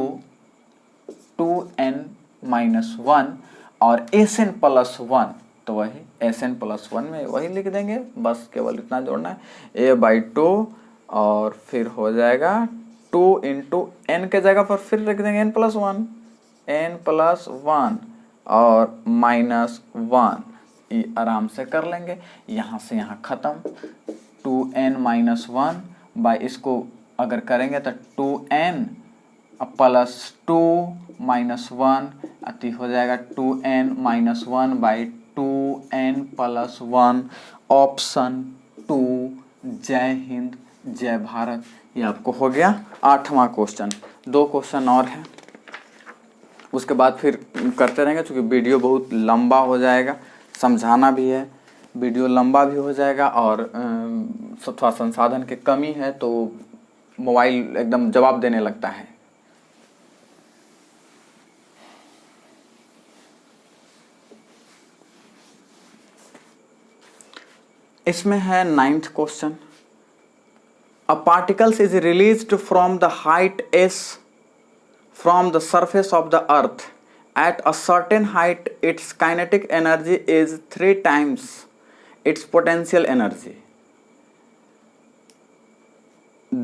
2n minus 1 और Sn प्लस 1, तो वही Sn प्लस 1 में वही लिख देंगे, बस केवल इतना जोड़ना है, a बाई टू और फिर हो जाएगा 2 इंटू n के जगह पर फिर लिख देंगे n प्लस 1 और माइनस 1, ये आराम से कर लेंगे, यहाँ से यहाँ ख़त्म, 2n माइनस 1 बाई, इसको अगर करेंगे तो 2n प्लस 2 माइनस 1 अति हो जाएगा 2n minus 1 by 2n plus 1, option 2। जय हिंद जय भारत। ये आपको हो गया 8वां क्वेश्चन। 2 क्वेश्चन और हैं, उसके बाद फिर करते रहेंगे, क्योंकि वीडियो बहुत लंबा हो जाएगा, समझाना भी है, वीडियो लंबा भी हो जाएगा और थोड़ा संसाधन की कमी है, तो मोबाइल एकदम जवाब देने लगता है। इसमें है 9th question, a particles is released from the height s from the surface of the earth at a certain height. Its kinetic energy is 3 times its potential energy.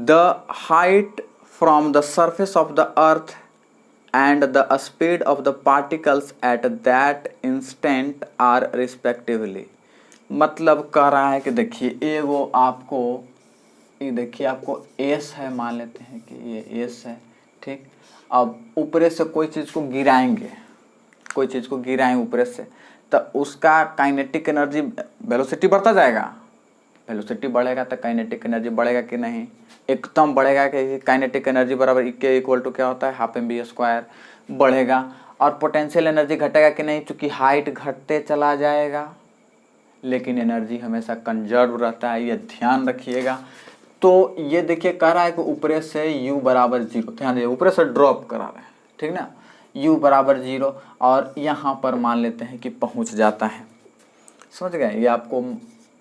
The height from the surface of the earth and the speed of the particles at that instant are respectively. मतलब कह रहा है कि देखिए ए वो आपको, ये देखिए आपको s है, मान लेते हैं कि ये s है, ठीक। अब ऊपर से कोई चीज़ को गिराएंगे, ऊपर से, तो उसका काइनेटिक एनर्जी वेलोसिटी बढ़ता जाएगा, वेलोसिटी बढ़ेगा तो काइनेटिक एनर्जी बढ़ेगा कि नहीं, एकदम बढ़ेगा कि काइनेटिक एनर्जी बराबर के इक्वल टू क्या होता है हाफ mv² बढ़ेगा। और पोटेंशियल एनर्जी घटेगा कि नहीं, चूंकि हाइट घटते चला जाएगा लेकिन एनर्जी हमेशा कंजर्व रहता है, ये ध्यान रखिएगा। तो ये देखिए कह रहा है कि ऊपर से u बराबर 0, ध्यान दीजिए ऊपर से ड्रॉप करा रहे हैं, ठीक ना, u बराबर 0 और यहाँ पर मान लेते हैं कि पहुँच जाता है, समझ गए। ये आपको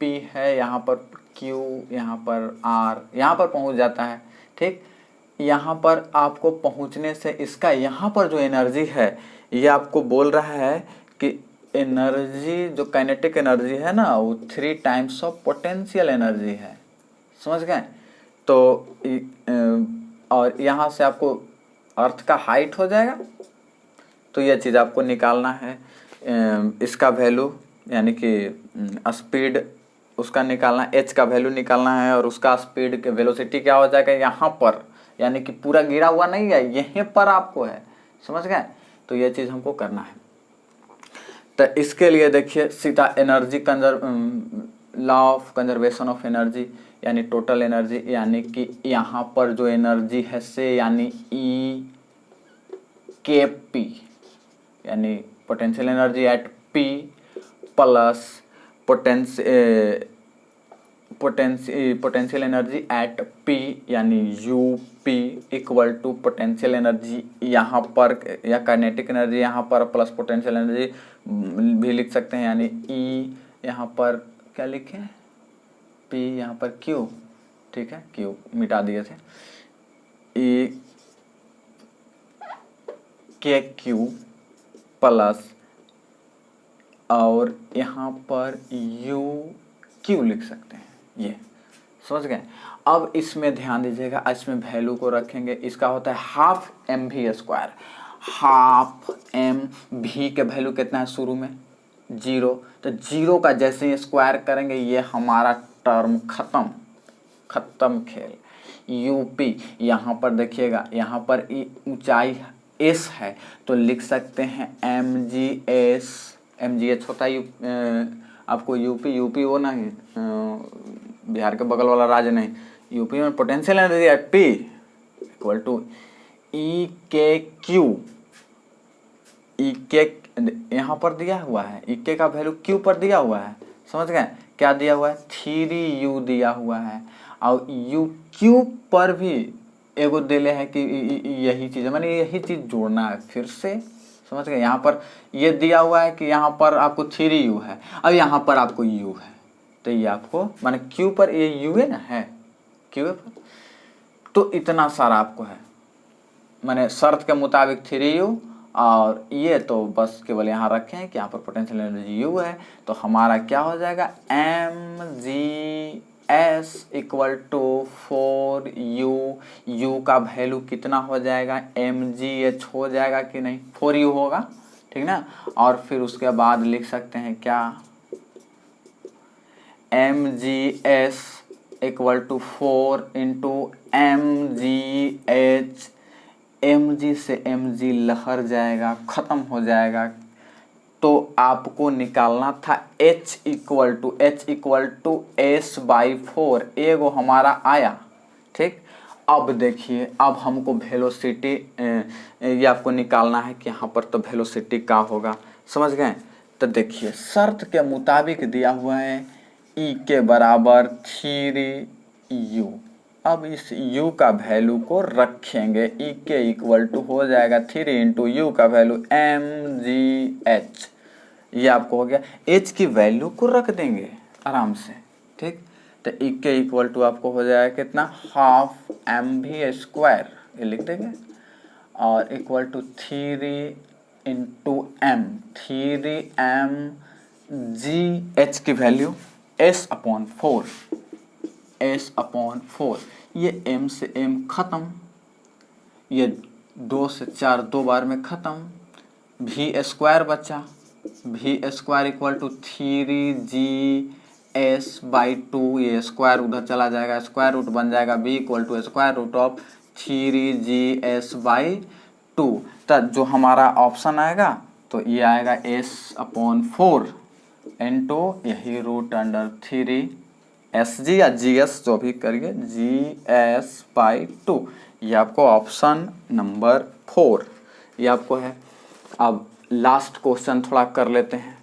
p है, यहाँ पर q, यहाँ पर r, यहाँ पर पहुँच जाता है, ठीक। यहाँ पर आपको पहुँचने से इसका यहाँ पर जो एनर्जी है ये आपको बोल रहा है कि एनर्जी जो काइनेटिक एनर्जी है ना वो 3 टाइम्स ऑफ पोटेंशियल एनर्जी है, समझ गए। तो और यहाँ से आपको अर्थ का हाइट हो जाएगा, तो यह चीज़ आपको निकालना है। इसका वैल्यू यानी कि स्पीड उसका निकालना, h का वैल्यू निकालना है और उसका स्पीड के वेलोसिटी क्या हो जाएगा यहाँ पर, यानी कि पूरा गिरा हुआ नहीं है, यहीं पर आपको है, समझ गए। तो ये चीज़ हमको करना है। तो इसके लिए देखिए सीधा energy law of conservation of energy यानी टोटल एनर्जी, यानी कि यहाँ पर जो एनर्जी है से यानी E_K_P यानी potential energy at P plus potential energy at P यानी UP equal to potential energy यहाँ पर या काइनेटिक एनर्जी यहाँ पर प्लस पोटेंशियल एनर्जी भी लिख सकते हैं, यानी E यहाँ पर क्या लिखें P यहाँ पर Q, ठीक है, Q मिटा दिए थे, E_K_Q प्लस और यहाँ पर UQ लिख सकते हैं, ये समझ गए। अब इसमें ध्यान दीजिएगा, इसमें वैल्यू को रखेंगे, इसका होता है हाफ mv², हाफ mv के वैल्यू कितना है शुरू में 0, तो 0 का जैसे ही स्क्वायर करेंगे ये हमारा टर्म खत्म खेल। UP यहाँ पर देखिएगा, यहाँ पर ऊंचाई s है तो लिख सकते हैं mgh होता है आपको UP वो नहीं बिहार के बगल वाला राज्य नहीं, यूपी में potential energy at P equal to E_K_Q, यहाँ पर दिया हुआ है EK का वैल्यू Q पर दिया हुआ है, समझ गए, क्या दिया हुआ है 3U दिया हुआ है, और UQ पर भी एगो दिले है कि यही चीज़ है, मैंने यही चीज़ जोड़ना है फिर से, समझ गए। यहाँ पर ये दिया हुआ है कि यहाँ पर आपको 3U है और यहाँ पर आपको U है, तो ये आपको माने Q पर ये U है ना, है Q पर, तो इतना सारा आपको है, माने शर्त के मुताबिक 3U और ये तो बस केवल यहाँ रखें कि यहाँ पर पोटेंशियल एनर्जी U है, तो हमारा क्या हो जाएगा mgh equal to 4U, U का वैल्यू कितना हो जाएगा mgh हो जाएगा कि नहीं 4U होगा, ठीक ना। और फिर उसके बाद लिख सकते हैं क्या mgh equal to 4 into mgh, mg से mg लहर जाएगा, खत्म हो जाएगा, तो आपको निकालना था h इक्वल टू s/4, एगो हमारा आया, ठीक। अब देखिए अब हमको वेलोसिटी ये आपको निकालना है कि यहाँ पर तो वेलोसिटी का होगा, समझ गए। तो देखिए शर्त के मुताबिक दिया हुआ है E के बराबर 3U, अब इस U का वैल्यू को रखेंगे, E के इक्वल टू हो जाएगा 3 इंटू U का वैल्यू mgh, ये आपको हो गया, H की वैल्यू को रख देंगे आराम से, ठीक। तो E के इक्वल टू आपको हो जाएगा कितना हाफ mv², ये लिख देंगे, और equal to 3 into m, 3mgh की वैल्यू s/4, ये m से m खत्म, ये 2 से 4 2 बार में खत्म, v² बचा, v² इक्वल टू 3gh/2, ये स्क्वायर उधर चला जाएगा, स्क्वायर रूट बन जाएगा v equal to square root of 3gh/2, तब जो हमारा ऑप्शन आएगा तो ये आएगा s/4 इंटू यही √3 SG या GS जो भी करिए, GS/2, ये आपको ऑप्शन नंबर 4 ये आपको है। अब लास्ट क्वेश्चन थोड़ा कर लेते हैं।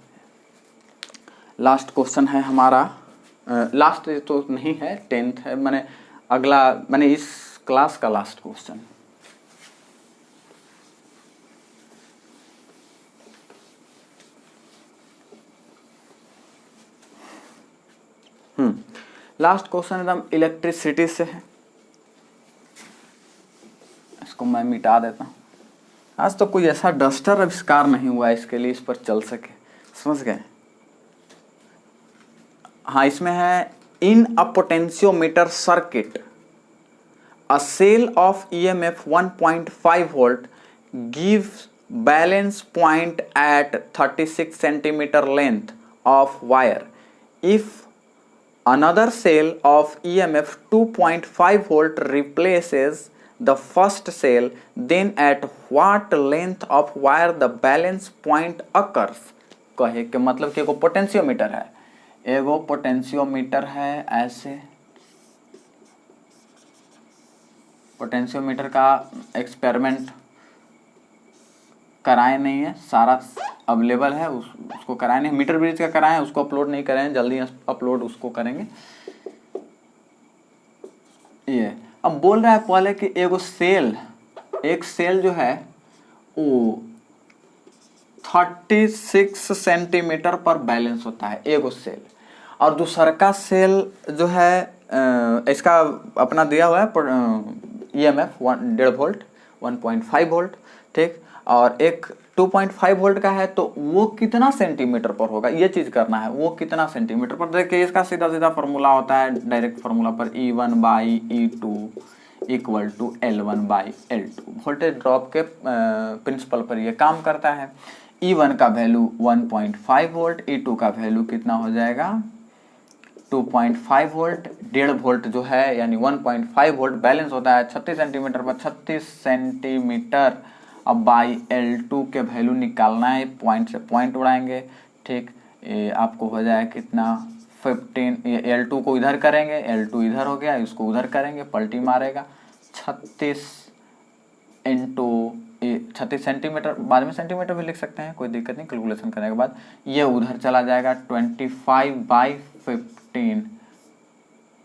लास्ट क्वेश्चन है हमारा, लास्ट तो नहीं है, 10th है, मैंने अगला मैंने इस क्लास का लास्ट क्वेश्चन। लास्ट क्वेश्चन एकदम इलेक्ट्रिसिटी से है, इसको मैं मिटा देता हूँ। आज तो कोई ऐसा डस्टर आविष्कार नहीं हुआ इसके लिए इस पर चल सके, समझ गए। हाँ, इसमें है in a potentiometer circuit a cell of EMF 1.5 volt gives balance point at 36 centimeter length of wire. If another cell of EMF 2.5 volt replaces the first cell, then at what length of wire the balance point occurs? कहे कि मतलब कि एगो potentiometer है, एगो potentiometer है, ऐसे potentiometer का एक्सपेरिमेंट कराए नहीं है, सारा अवेलेबल है, उसको कराए नहीं, मीटर ब्रिज का कराए, उसको अपलोड नहीं कराए, जल्दी अपलोड उसको करेंगे। ये अब बोल रहा है पहले कि एगो सेल, एक सेल जो है वो 36 सेंटीमीटर पर बैलेंस होता है एगो सेल, और दूसरा का सेल जो है इसका अपना दिया हुआ है EMF 1.5 वोल्ट 1.5 वोल्ट, ठीक, और एक 2.5 वोल्ट का है, तो वो कितना सेंटीमीटर पर होगा, ये चीज करना है, वो कितना सेंटीमीटर पर। देखिए इसका सीधा सीधा फॉर्मूला होता है, डायरेक्ट फॉर्मूला पर E1/E2 equal to L1/L2, voltage drop के प्रिंसिपल पर ये काम करता है। E1 का वैल्यू 1.5 वोल्ट, E2 का वैल्यू कितना हो जाएगा 2.5 वोल्ट, 1.5 वोल्ट जो है यानी 1.5 वोल्ट बैलेंस होता है 36 सेंटीमीटर पर, 36 सेंटीमीटर। अब बाई L2 के वैल्यू निकालना है, पॉइंट से पॉइंट उड़ाएंगे, ठीक, ये आपको हो जाए कितना 15, L2 को इधर करेंगे, L2 इधर हो गया, इसको उधर करेंगे, पलटी मारेगा, 36 इंटू 36 सेंटीमीटर, बाद में सेंटीमीटर भी लिख सकते हैं, कोई दिक्कत नहीं, कैलकुलेशन करने के बाद ये उधर चला जाएगा 25/15,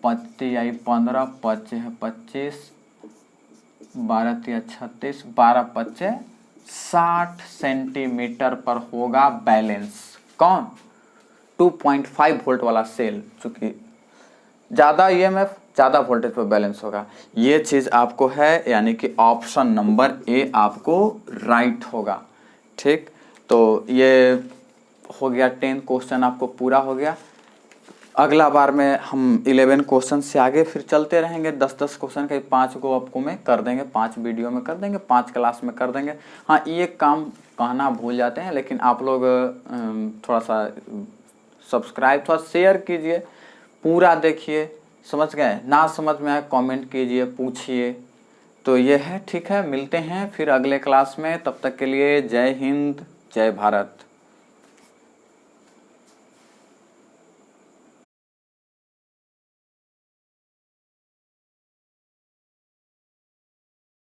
15 5 25, 12 36, 12 60 सेंटीमीटर पर होगा बैलेंस। कौन? 2.5 वोल्ट वाला सेल, चूंकि ज़्यादा EMF ज़्यादा वोल्टेज पर बैलेंस होगा। ये चीज़ आपको है, यानी कि ऑप्शन नंबर A आपको राइट होगा, ठीक। तो ये हो गया 10 क्वेश्चन आपको पूरा हो गया। अगला बार में हम 11 क्वेश्चन से आगे फिर चलते रहेंगे, 10-10 क्वेश्चन के 5 को आपको में कर देंगे, 5 वीडियो में कर देंगे, 5 क्लास में कर देंगे। हाँ, ये काम कहना भूल जाते हैं, लेकिन आप लोग थोड़ा सा सब्सक्राइब, थोड़ा शेयर कीजिए, पूरा देखिए, समझ गए, ना समझ में आए कमेंट कीजिए, पूछिए। तो ये है, ठीक है, मिलते हैं फिर अगले क्लास में, तब तक के लिए जय हिंद, जय भारत।